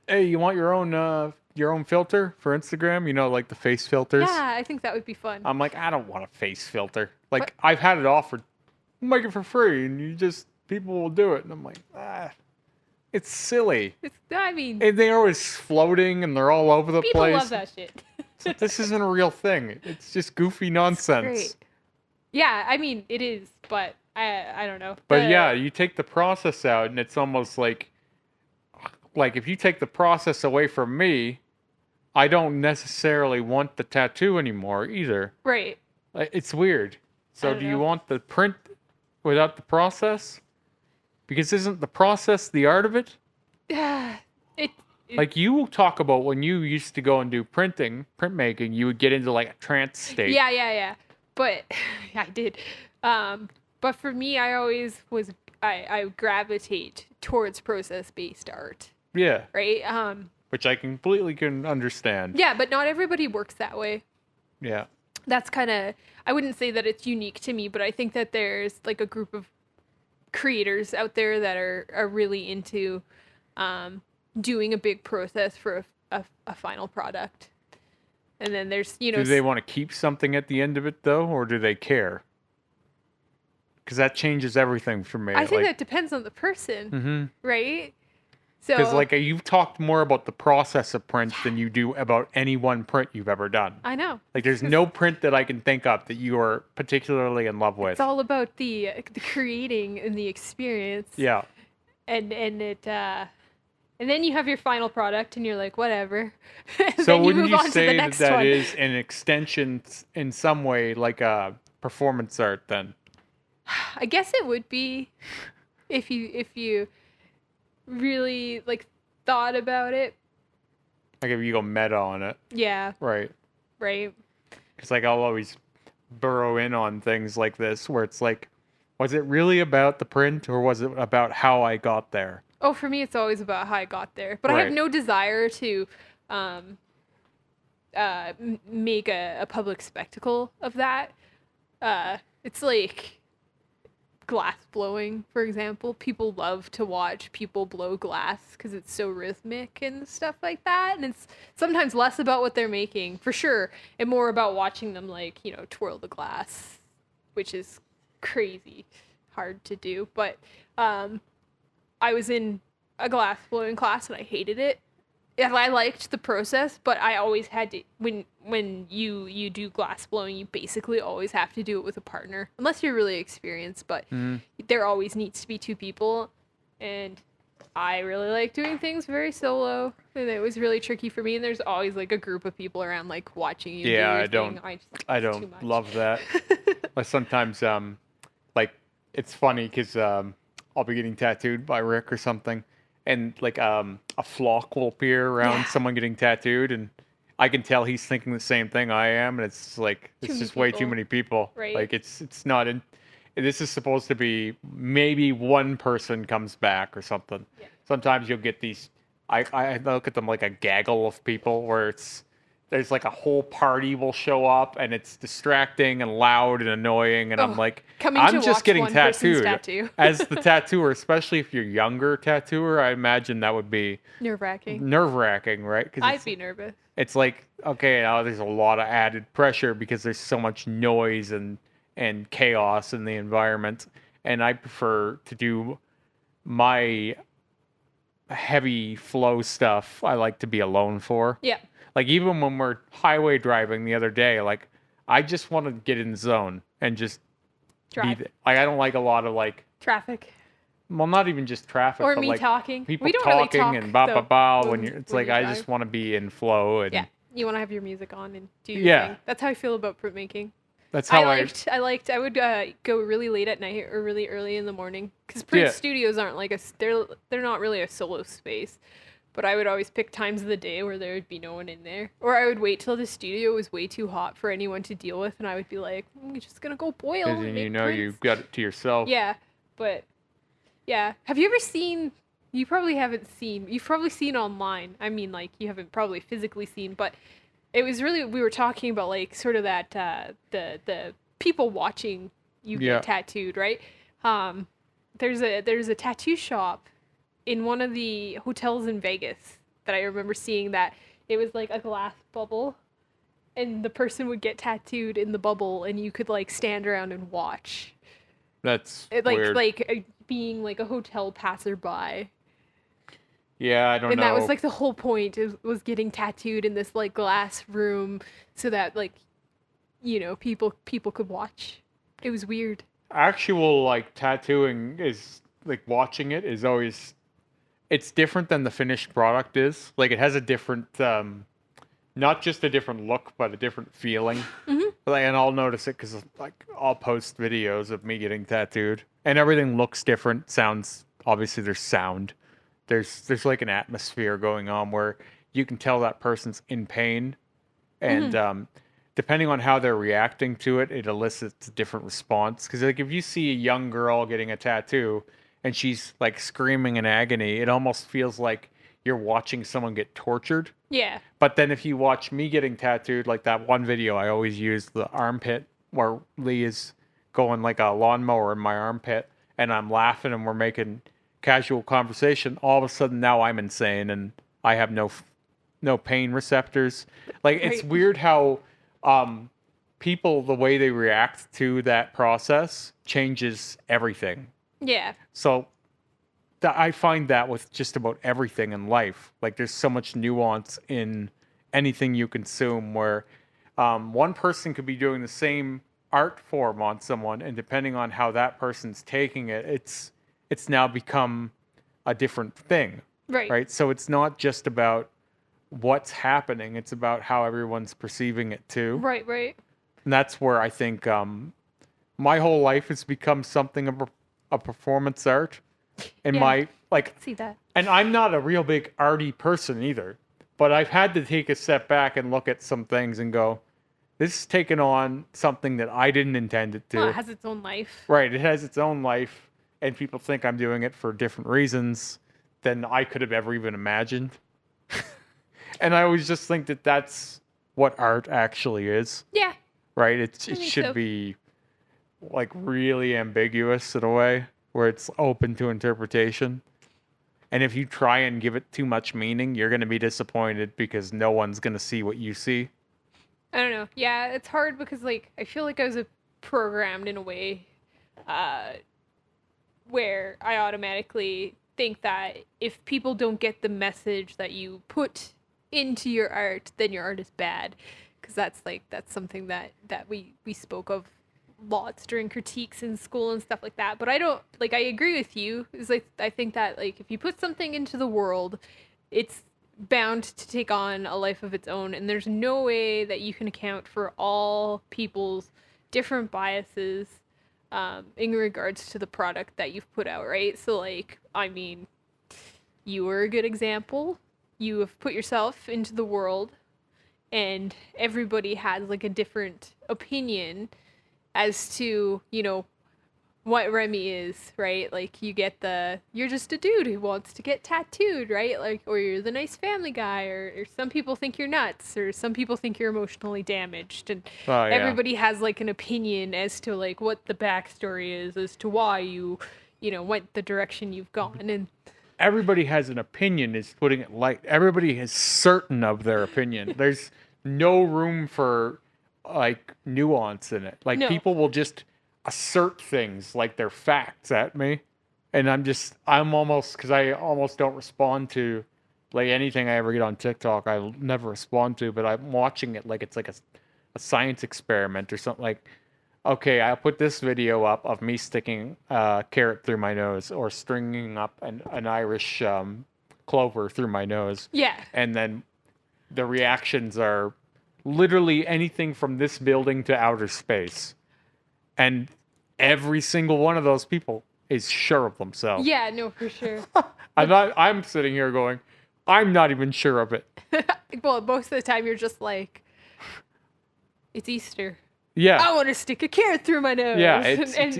"Hey, you want your own filter for Instagram? Like the face filters." Yeah, I think that would be fun. I'm like, I don't want a face filter. Like, What? I've had it offered, make it for free, and people will do it, and I'm like, it's silly. I mean, And they're always floating and they're all over the people place. love that shit. So this isn't a real thing. It's just goofy nonsense. Great. Yeah, I mean it is, but I don't know. But yeah, you take the process out, and it's almost like if you take the process away from me, I don't necessarily want the tattoo anymore either. Right. It's weird. So don't do you know. want the print without the process? Because isn't the process the art of it? it Like you talk about when you used to go and do printmaking, you would get into like a trance state. Yeah. But I did. But But for me, I always was I gravitate towards process-based art, Yeah. right? Which I completely can understand. Yeah, but not everybody works that way. Yeah. That's kind of, I wouldn't say that it's unique to me, but I think that there's like a group of creators out there that are really into doing a big process for a final product. And then there's, you know, Do they want to keep something at the end of it though, or do they care? Because that changes everything for me. I think that depends on the person, Mm-hmm. right? So, Because like you've talked more about the process of print than you do about any one print you've ever done. I know. Like there's no print that I can think of that you are particularly in love with. It's all about the creating and the experience. Yeah. And it and then you have your final product and you're like, whatever. So then wouldn't you to the say that next that one. is an extension in some way, like a performance art then? I guess it would be if you really like thought about it. Like if you go meta on it. Yeah, Right. right. Because like I'll always burrow in on things like this where it's like, was it really about the print or was it about how I got there? Oh, for me, it's always about how I got there. But I have Right. no desire to make a public spectacle of that. It's like glass blowing, for example. People love to watch people blow glass because it's so rhythmic and stuff like that. And it's sometimes less about what they're making, for sure, and more about watching them, like, you know, twirl the glass, which is crazy hard to do. But I was in a glass blowing class and I hated it. And I liked the process, but I always had to, when you do glass blowing, you basically always have to do it with a partner, unless you're really experienced, but there always needs to be two people, and I really like doing things very solo, and it was really tricky for me, and there's always like a group of people around like watching you do Yeah, your I don't thing. I it's too don't much. love that. Like sometimes like it's funny because I'll be getting tattooed by Rick or something, and like a flock will appear around Yeah. someone getting tattooed, and I can tell he's thinking the same thing I am, and it's like Too it's many just way too people. many people. Right. Like it's not in. This is supposed to be maybe one person comes back or something. Yeah. Sometimes you'll get these. I look at them like a gaggle of people where there's like a whole party will show up and it's distracting and loud and annoying, and I'm Oh, like, coming I'm to just watch getting one person's tattooed. tattoo. As the tattooer, especially if you're younger tattooer, I imagine that would be Nerve-wracking. nerve-wracking, right? Because I'd be nervous. it's like, okay, now there's a lot of added pressure because there's so much noise and chaos in the environment, and I prefer to do my heavy flow stuff. I like to be alone for. Yeah. Like even when we're highway driving the other day, like I just want to get in the zone and just Drive. be there. Like I don't like a lot of like, Traffic. well, not even just traffic, Or but me like talking. people We don't really talking talk, and ba though, ba ba when when- you're. It's when like you I drive. just want to be in flow, and Yeah. You want to have your music on and do your Yeah. thing. That's how I feel about printmaking. that's how I would go really late at night or really early in the morning because print Yeah. studios aren't like they're not really a solo space. But I would always pick times of the day where there would be no one in there, or I would wait till the studio was way too hot for anyone to deal with, and I would be like, I'm just gonna go boil. And and then make you know prints." you've got it to yourself. Yeah, but yeah. Have you ever seen? You probably haven't seen. You've probably seen online. I mean, like you haven't probably physically seen, but it was really we were talking about like sort of that the people watching you Yeah. get tattooed, right? There's a tattoo shop in one of the hotels in Vegas that I remember seeing that it was like a glass bubble, and the person would get tattooed in the bubble, and you could like stand around and watch. That's It, weird. being like a hotel passerby. Yeah, I don't And know. that was like the whole point was getting tattooed in this like glass room so that like, you know, people could watch. It was weird. Actual like tattooing is like watching it is always it's different than the finished product is. Like it has a different not just a different look but a different feeling. Like, and I'll notice it because like I'll post videos of me getting tattooed and everything looks different. Sounds obviously there's sound. There's like an atmosphere going on where you can tell that person's in pain, and depending on how they're reacting to it, it elicits a different response. Because like if you see a young girl getting a tattoo and she's like screaming in agony, it almost feels like you're watching someone get tortured. Yeah. But then if you watch me getting tattooed, like that one video I always use, the armpit where Lee is going like a lawnmower in my armpit and I'm laughing and we're making casual conversation, all of a sudden now I'm insane and I have no pain receptors. Like it's Right. weird how people, the way they react to that process changes everything. Yeah. So I find that with just about everything in life. Like there's so much nuance in anything you consume where one person could be doing the same art form on someone, and depending on how that person's taking it, it's now become a different thing. Right. Right? So it's not just about what's happening, it's about how everyone's perceiving it too. Right. Right. And that's where I think my whole life has become something of a performance art. And Yeah. my, like, See that. and I'm not a real big arty person either, but I've had to take a step back and look at some things and go, this is taking on something that I didn't intend it to. Well, it has its own life. Right, it has its own life, and people think I'm doing it for different reasons than I could have ever even imagined. And I always just think that that's what art actually is, Yeah. right? It think should so. be like really ambiguous in a way where it's open to interpretation. And if you try and give it too much meaning, you're going to be disappointed because no one's going to see what you see. I don't know. Yeah, it's hard because like I feel like I was programmed in a way where I automatically think that if people don't get the message that you put into your art, then your art is bad. Because that's something that we spoke of lots during critiques in school and stuff like that. But I don't like. I agree with you. Is like I think that like if you put something into the world, it's bound to take on a life of its own, and there's no way that you can account for all people's different biases in regards to the product that you've put out, right? So like, I mean, you were a good example. You have put yourself into the world, and everybody has like a different opinion as to, you know, what Remy is, right? Like you get you're just a dude who wants to get tattooed, right? Like, or you're the nice family guy, or some people think you're nuts, or some people think you're emotionally damaged, and Oh, yeah. everybody has like an opinion as to like what the backstory is as to why you know, went the direction you've gone. And Everybody has an opinion, is putting it light. Everybody is certain of their opinion. There's no room for like nuance in it. Like No. people will just assert things like they're facts at me, and I'm almost, because I almost don't respond to like anything I ever get on TikTok. I never respond to, but I'm watching it like it's like a science experiment or something. Like, okay, I'll put this video up of me sticking a carrot through my nose or stringing up an Irish clover through my nose, yeah, and then the reactions are literally anything from this building to outer space. And every single one of those people is sure of themselves. yeah, no, for sure. I'm sitting here going, I'm not even sure of it. Well, most of the time you're just like, it's Easter. Yeah. I want to stick a carrot through my nose. Yeah, And let's it's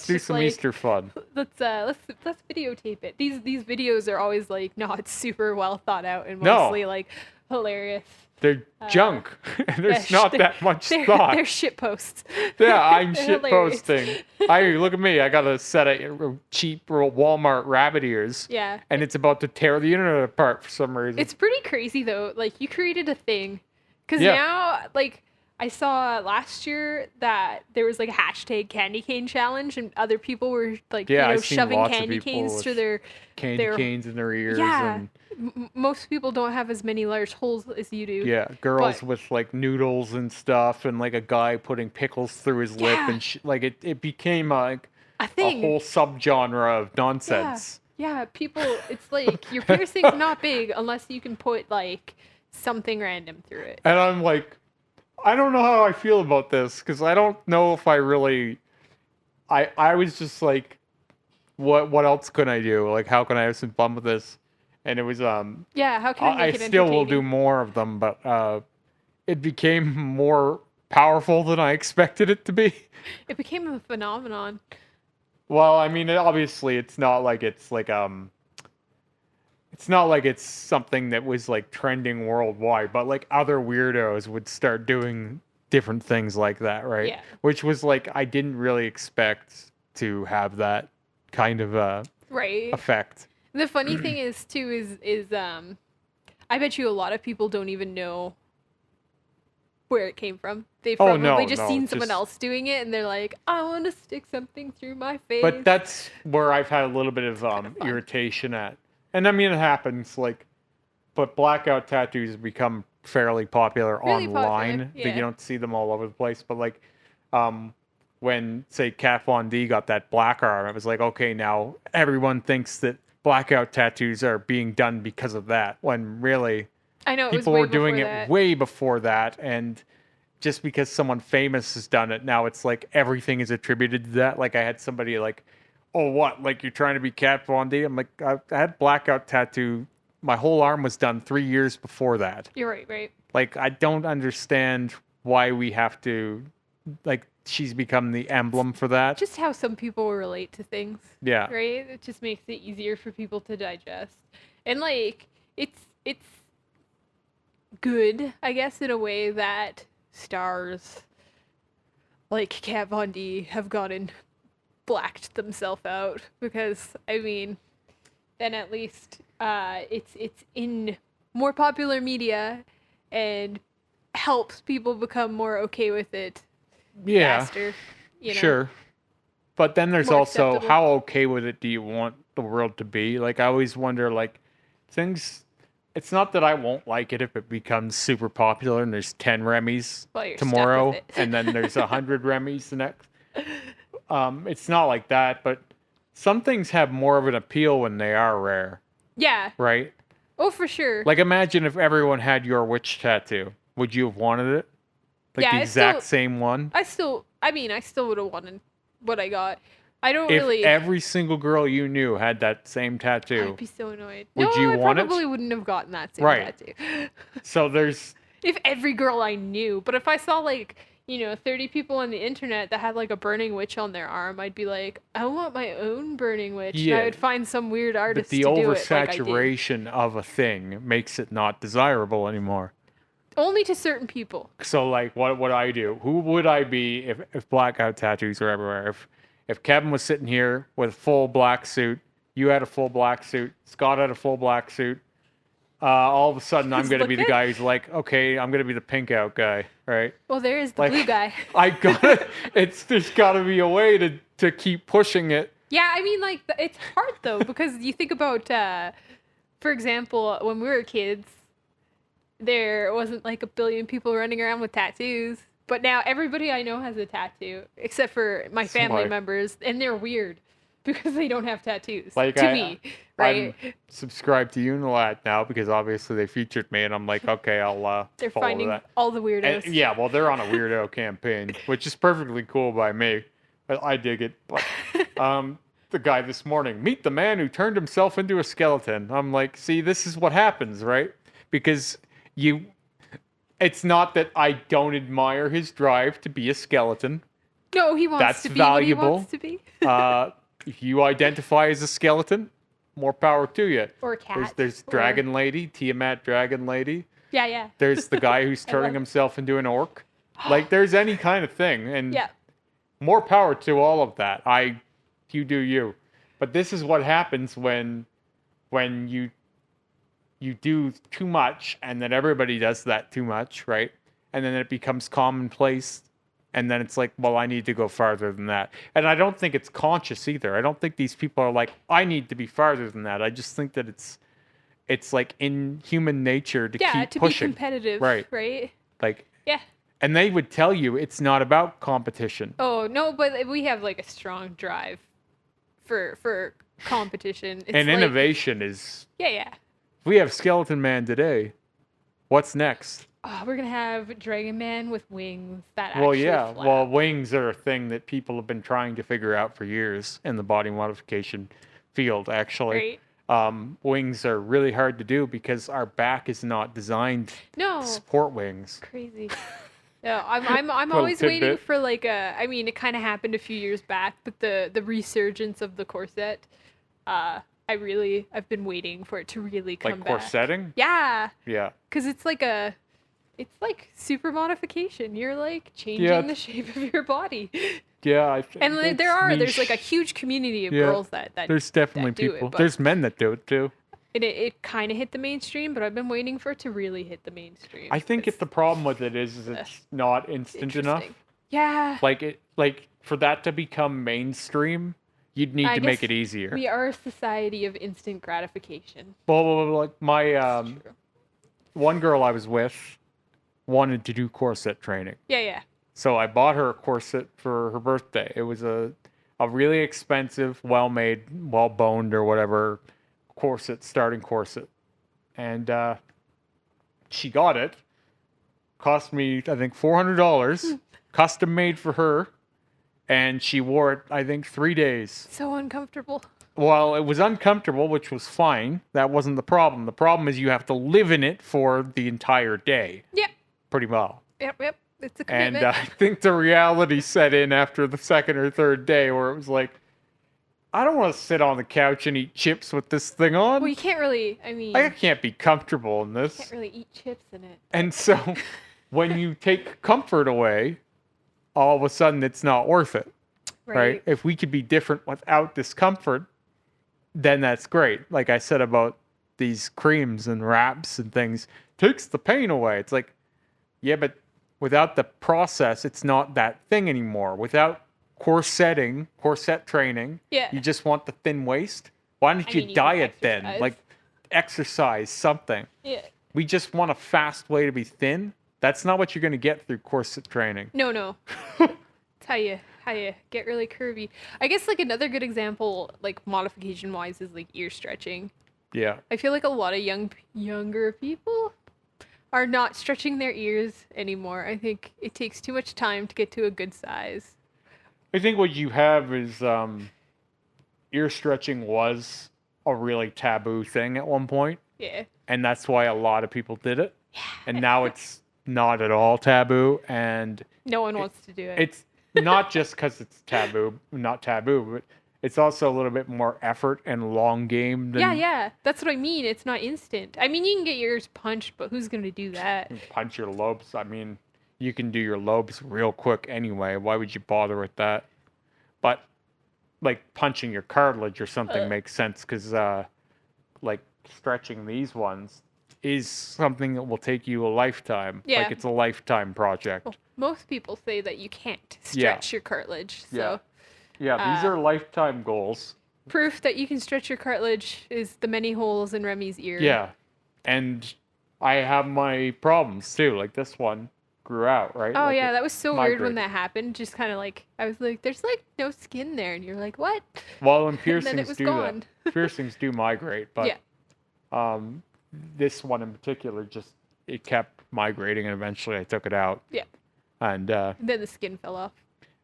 do just some like, Easter fun. Let's videotape it. These videos are always like not super well thought out and No. mostly like hilarious. They're junk. There's Yeah, not they're- that much They're thought. shit posts. Yeah, I'm They're shit hilarious. posting. Look at me. I got a set of cheap Walmart rabbit ears. Yeah. And it's about to tear the internet apart for some reason. It's pretty crazy though. Like you created a thing, because Yeah. now like I saw last year that there was like a hashtag candy cane challenge, and other people were like Yeah, you know I've seen shoving lots of candy people canes with through their candy their canes in their ears. yeah. And Most people don't have as many large holes as you do. yeah, girls But- with like noodles and stuff, and like a guy putting pickles through his lip, Yeah. and like it became like A a thing. whole subgenre of nonsense. Yeah, people. It's like your piercing's not big unless you can put like something random through it. And I'm like, I don't know how I feel about this, because I don't know if I really. I was just like, what else can I do? Like, how can I have some fun with this? And it was Yeah, how can I I make it still will do entertaining? more of them, but it became more powerful than I expected it to be. It became a phenomenon. Well, I mean, obviously, it's not like it's not like it's something that was like trending worldwide, but like other weirdos would start doing different things like that, right? Yeah. Which was like I didn't really expect to have that kind of Right. effect. The funny thing is too is I bet you a lot of people don't even know where it came from. They've Oh, probably no, just no, seen someone just- else doing it and they're like, I want to stick something through my face. But that's where I've had a little bit of fun. irritation at. And I mean, it happens, like, but blackout tattoos have become fairly popular Really online. popular, That yeah. you don't see them all over the place. But like, when say Kat Von D got that black arm, it was like, okay, now everyone thinks that blackout tattoos are being done because of that. When really, I know it was people way were doing before it that. way before that, and just because someone famous has done it, now it's like everything is attributed to that. Like I had somebody like, oh, what? Like you're trying to be Kat Von D? I'm like, I had blackout tattoo. My whole arm was done 3 years before that. You're right, right. Like I don't understand why we have to, like she's become the emblem for that. Just how some people relate to things. Yeah. Right? It just makes it easier for people to digest. And like it's good, I guess, in a way that stars like Kat Von D have gotten blacked themselves out because I mean then at least it's in more popular media and helps people become more okay with it Yeah. faster. You know? Sure. But then there's More also acceptable. how okay with it do you want the world to be? Like I always wonder like things it's not that I won't like it if it becomes super popular and there's 10 Remys Well, you're stuck with tomorrow it. and then there's 100 Remys the next. It's not like that, but some things have more of an appeal when they are rare, Yeah. right? Oh, for sure. Like imagine if everyone had your witch tattoo. Would you have wanted it? Like Yeah, the I exact still- same one? I still would have wanted what I got. I don't If really. every single girl you knew had that same tattoo. I'd be so annoyed. Would no, you I want it? probably wouldn't have gotten that same Right. tattoo. So there's If every girl I knew, but if I saw like 30 people on the internet that had like a burning witch on their arm, I'd be like, I want my own burning witch. And Yeah. I would find some weird but artist the to do it like I did. oversaturation of a thing makes it not desirable anymore. Only to certain people. So like what would I do? Who would I be if blackout tattoos were everywhere? If Kevin was sitting here with a full black suit, you had a full black suit, Scott had a full black suit, all of a sudden I'm Just gonna be the look guy who's like, okay, I'm gonna be the pink out guy, right? Well, there is the Like, blue guy. I gotta there's gotta be a way to keep pushing it. Yeah, I mean, like, it's hard though, because you think about, for example, when we were kids, there wasn't like a billion people running around with tattoos. But now everybody I know has a tattoo, except for my family like- members, and they're weird because they don't have tattoos. Like, to me, right? I'm subscribed to Unilat now because obviously they featured me, and I'm like, okay, I'll They're follow finding that. all the weirdos. And, yeah, well, they're on a weirdo campaign, which is perfectly cool by me. I dig it. But, the guy this morning, meet the man who turned himself into a skeleton. I'm like, see, this is what happens, right? Because it's not that I don't admire his drive to be a skeleton. No, he wants That's to be valuable. what he wants to be. If you identify as a skeleton, more power to you. Or a cat. There's or- Dragon Lady, Tiamat Dragon Lady. Yeah, yeah. There's the guy who's I turning love it. himself into an orc. Like, there's any kind of thing. And Yeah. more power to all of that. You do you. But this is what happens when you do too much and then everybody does that too much, right? And then it becomes commonplace and then it's like, well, I need to go farther than that. And I don't think it's conscious either. I don't think these people are like, I need to be farther than that. I just think that it's like in human nature to keep To pushing. be competitive. Right. Right? Like, Yeah. and they would tell you it's not about competition. Oh, no, but we have like a strong drive for competition. It's And like- innovation is, Yeah, yeah. we have Skeleton Man today. What's next? Oh, we're gonna have Dragon Man with wings that Well, actually yeah. flap. Well, wings are a thing that people have been trying to figure out for years in the body modification field, actually. Right? Wings are really hard to do because our back is not designed No. to support wings. Crazy. Yeah, I'm Little always waiting tidbit. for like a. I mean, it kind of happened a few years back, but the resurgence of the corset. I've been waiting for it to really Like come back. corsetting? Yeah, Yeah. because it's like super modification. You're like Yeah, changing the shape of your body. Yeah, I think And it's there's like a niche. huge community of Yeah, girls that there's definitely do people. it, but There's men that do it too. it kind of hit the mainstream, but I've been waiting for it to really hit the mainstream. I think It's the problem with it is it's not instant enough. interesting. Yeah, Like for that to become mainstream, you'd need I to make guess it easier. we are a society of instant gratification. Well, like my It's true. one girl I was with wanted to do corset training. Yeah. So I bought her a corset for her birthday. It was a really expensive, well-made, well-boned or whatever starting corset. And she got it. Cost me, I think, $400, custom made for her. And she wore it, I think, 3 days. So uncomfortable. Well, it was uncomfortable, which was fine. That wasn't the problem. The problem is you have to live in it for the entire day. Yep. Pretty well. Yep. It's a And commitment. I think the reality set in after the second or third day where it was like, I don't want to sit on the couch and eat chips with this thing on. Well, you can't really. I mean, I can't be comfortable in this. can't really eat chips in it. And so when you take comfort away, all of a sudden it's not worth it. Right? If we could be different without discomfort, then that's great. Like I said about these creams and wraps and things, takes the pain away. It's like, yeah, but without the process, it's not that thing anymore. Without corset training, Yeah. you just want the thin waist. Why don't you mean, you can diet then? exercise. Like exercise, something. Yeah. We just want a fast way to be thin. That's not what you're going to get through corset training. No. It's how you get really curvy. I guess like another good example, like modification wise, is like ear stretching. Yeah. I feel like a lot of younger people are not stretching their ears anymore. I think it takes too much time to get to a good size. I think what you have is ear stretching was a really taboo thing at one point, Yeah. and that's why a lot of people did it. And now it's not at all taboo, and No one wants to do it. it's not just because it's not taboo, but it's also a little bit more effort and long game than Yeah. That's what I mean. It's not instant. I mean, you can get your ears punched, but who's gonna do that? punch your lobes. I mean, you can do your lobes real quick anyway. Why would you bother with that? But like punching your cartilage or something makes sense because like stretching these ones is something that will take you a lifetime. Yeah. Like it's a lifetime project. Well, most people say that you can't stretch your cartilage. So Yeah, these are lifetime goals. proof that you can stretch your cartilage is the many holes in Remy's ear. Yeah. And I have my problems too. Like this one grew out, right? Oh Like yeah, it that was so weird when migrated. that happened. Just kind of like I was like, "There's like no skin there," and you're like, "What?" Well, and And then piercings it was do gone. that. Piercings do migrate, but Yeah. this one in particular just it kept migrating, and eventually I took it out. Yeah. And And then the skin fell off.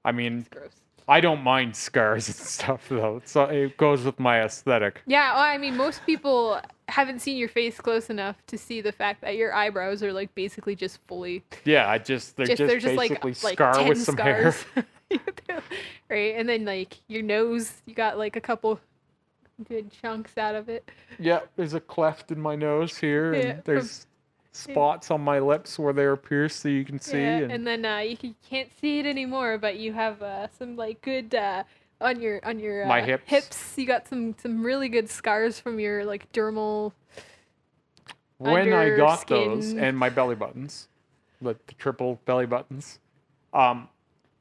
I mean, It's gross. I don't mind scars and stuff though. So it goes with my aesthetic. Yeah, well, I mean, most people haven't seen your face close enough to see the fact that your eyebrows are like basically just fully. Yeah, they're just They're just basically like scar 10 with some hair. scars. Right, and then like your nose, you got like a couple good chunks out of it. Yeah, there's a cleft in my nose here, Yeah, and there's spots on my lips where they're pierced, so you can see. Yeah, And and then can't see it anymore, but you have some like good on your My hips. hips. You got some really good scars from your like dermal. when I got those, skin. and my belly buttons, the triple belly buttons,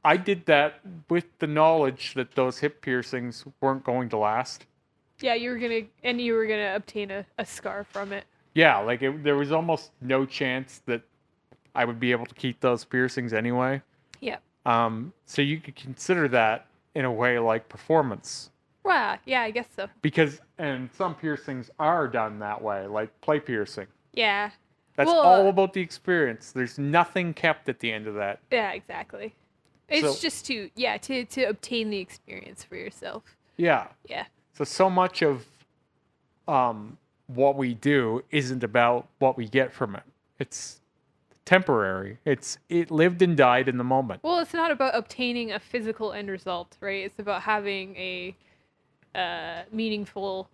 I did that with the knowledge that those hip piercings weren't going to last. Yeah, you were gonna obtain a scar from it. Yeah, like there was almost no chance that I would be able to keep those piercings anyway. Yeah. So you could consider that in a way like performance. Wow. Yeah, I guess so. Because, and some piercings are done that way, like play piercing. Yeah. That's Well, all about the experience. There's nothing kept at the end of that. Yeah, exactly. It's So- just to obtain the experience for yourself. Yeah. Yeah. So much of what we do isn't about what we get from it. It's temporary. It lived and died in the moment. Well, it's not about obtaining a physical end result, right? It's about having a meaningful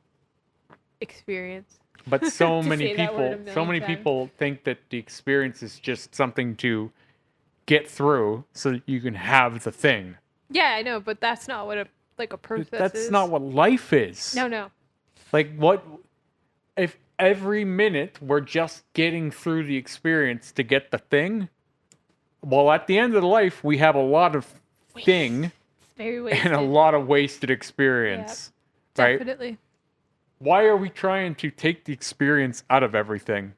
experience. But so To many say that word a people, so million many times. people think that the experience is just something to get through so that you can have the thing. Yeah, I know, but that's not what a process That's is. not what life is. No. Like, what if every minute we're just getting through the experience to get the thing? Well, at the end of the life, we have a lot of thing It's very wasted. and a lot of wasted experience. Right? Definitely. Why are we trying to take the experience out of everything?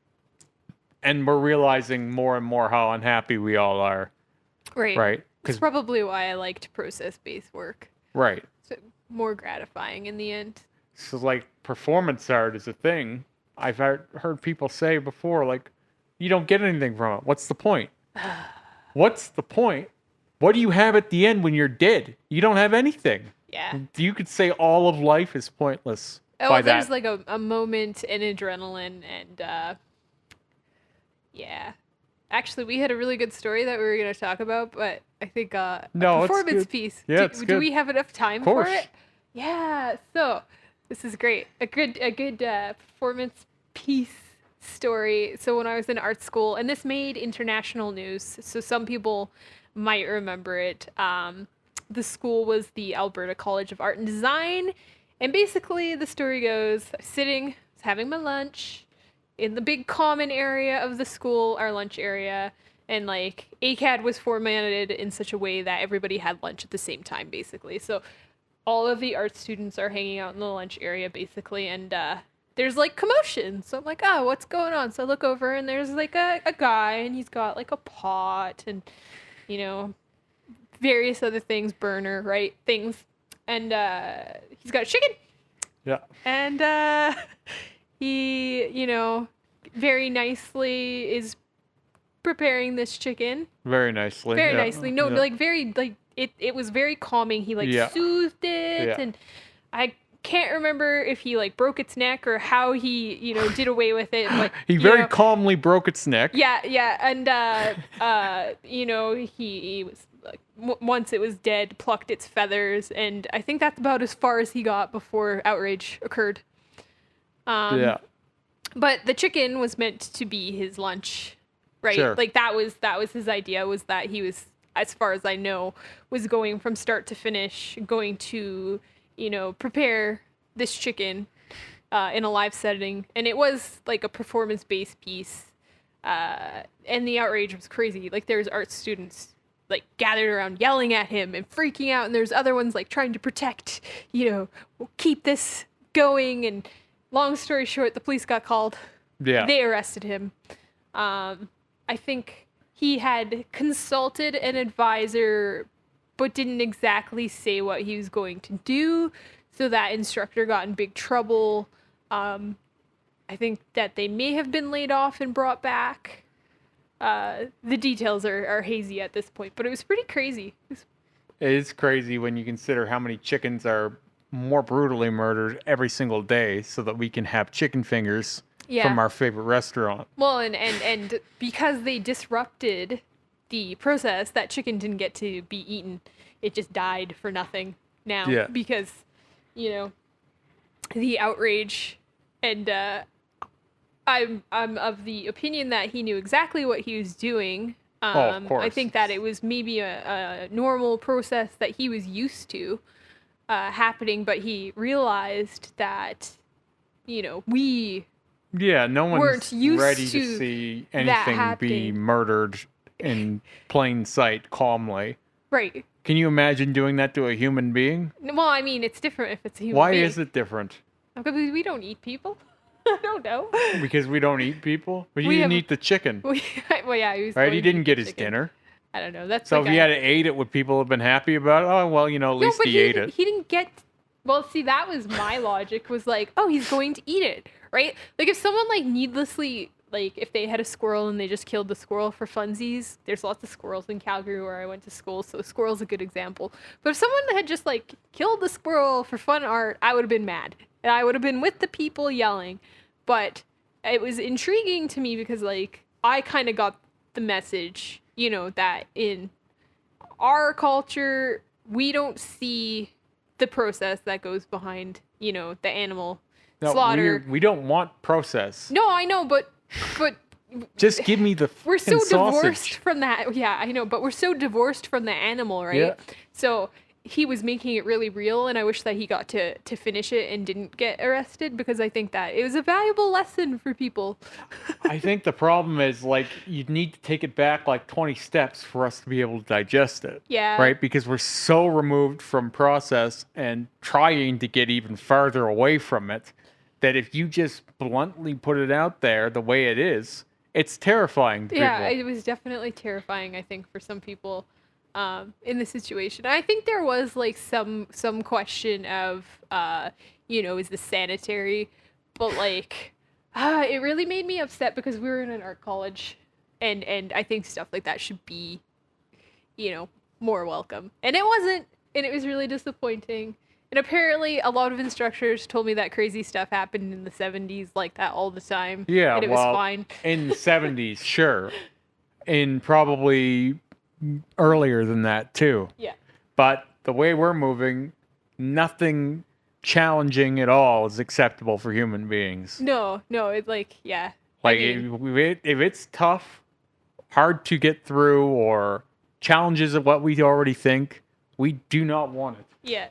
And we're realizing more and more how unhappy we all are. Right. Right? That's probably why I liked process-based work. Right. It's more gratifying in the end. So, like, performance art is a thing. I've heard people say before, like, you don't get anything from it. What's the point? What's the point? What do you have at the end when you're dead? You don't have anything. Yeah. You could say all of life is pointless. Oh, by there's that. like a moment in adrenaline and yeah. Actually, we had a really good story that we were going to talk about, but I think a No, it's performance good. piece. Yeah, it's do good. we have enough time Of for course. it? Yeah. So this is great. A good performance piece story. So when I was in art school, and this made international news, so some people might remember it. The school was the Alberta College of Art and Design, and basically the story goes: I was having my lunch in the big common area of the school, our lunch area, and like ACAD was formatted in such a way that everybody had lunch at the same time, basically. So all of the art students are hanging out in the lunch area, basically, and there's like commotion. So I'm like, oh, what's going on? So I look over and there's like a guy, and he's got like a pot and, you know, various other things, burner, right? Things. And he's got a chicken. Yeah. And he, you know, very nicely is preparing this chicken. Very nicely. Very yeah. nicely. No, Yeah. like very, like, it was very calming. He, like, Yeah. soothed it. Yeah. And I can't remember if he, like, broke its neck or how he, you know, did away with it. But, He you very know, calmly broke its neck. yeah. And, you know, he was, like, once it was dead, plucked its feathers. And I think that's about as far as he got before outrage occurred. Yeah. But the chicken was meant to be his lunch, right? Sure. Like that was his idea, was that he was, as far as I know, was going from start to finish, going to, you know, prepare this chicken in a live setting. And it was like a performance-based piece. And the outrage was crazy. Like there's art students like gathered around yelling at him and freaking out. And there's other ones like trying to protect, you know, keep this going. And long story short, the police got called. Yeah. They arrested him. I think he had consulted an advisor, but didn't exactly say what he was going to do. So that instructor got in big trouble. I think that they may have been laid off and brought back. The details are hazy at this point, but it was pretty crazy. It is crazy when you consider how many chickens are more brutally murdered every single day so that we can have chicken fingers from our favorite restaurant. Well, and because they disrupted the process, that chicken didn't get to be eaten. It just died for nothing now. Yeah. Because, you know, the outrage, and I'm of the opinion that he knew exactly what he was doing. Of course. I think that it was maybe a normal process that he was used to happening, but he realized that, you know, No weren't one's used ready to to see that anything be happening. murdered in plain sight calmly. right. Can you imagine doing that to a human being? Well, I mean, it's different if it's a human Why being. is it different? Because we don't eat people. I don't know. Because we don't eat people? But you We didn't have- eat the chicken, Well, yeah, he was right? going He to didn't eat get the his chicken. dinner. I don't know. That's So like if he had ate it, would people have been happy about it? Oh, well, at least but he ate it. He didn't get. Well, see, that was my logic. Was like, oh, he's going to eat it, right? Like if someone like needlessly, like if they had a squirrel and they just killed the squirrel for funsies. There's lots of squirrels in Calgary where I went to school, so squirrel's a good example. But if someone had just like killed the squirrel for fun art, I would have been mad, and I would have been with the people yelling. But it was intriguing to me because like I kind of got the message, that in our culture, we don't see the process that goes behind, the animal slaughter. We don't want process. No, I know, but just give me the we're so sausage. divorced from that. Yeah, I know, but we're so divorced from the animal, right? Yeah. So he was making it really real, and I wish that he got to finish it and didn't get arrested, because I think that it was a valuable lesson for people. I think the problem is, like, you need to take it back like 20 steps for us to be able to digest it. Yeah. Right? Because we're so removed from process and trying to get even farther away from it that if you just bluntly put it out there the way it is, it's terrifying to Yeah, people. it was definitely terrifying, I think, for some people in the situation. I think there was like some question of, is this sanitary? But like, it really made me upset because we were in an art college, and I think stuff like that should be, more welcome. And it wasn't, and it was really disappointing. And apparently, a lot of instructors told me that crazy stuff happened in the 70s like that all the time. Yeah, and it was fine. In the 70s, sure. In probably earlier than that, too. Yeah. But the way we're moving, nothing challenging at all is acceptable for human beings. No, it's like, yeah. Like, I mean, if it's tough, hard to get through, or challenges of what we already think, we do not want it. yeah.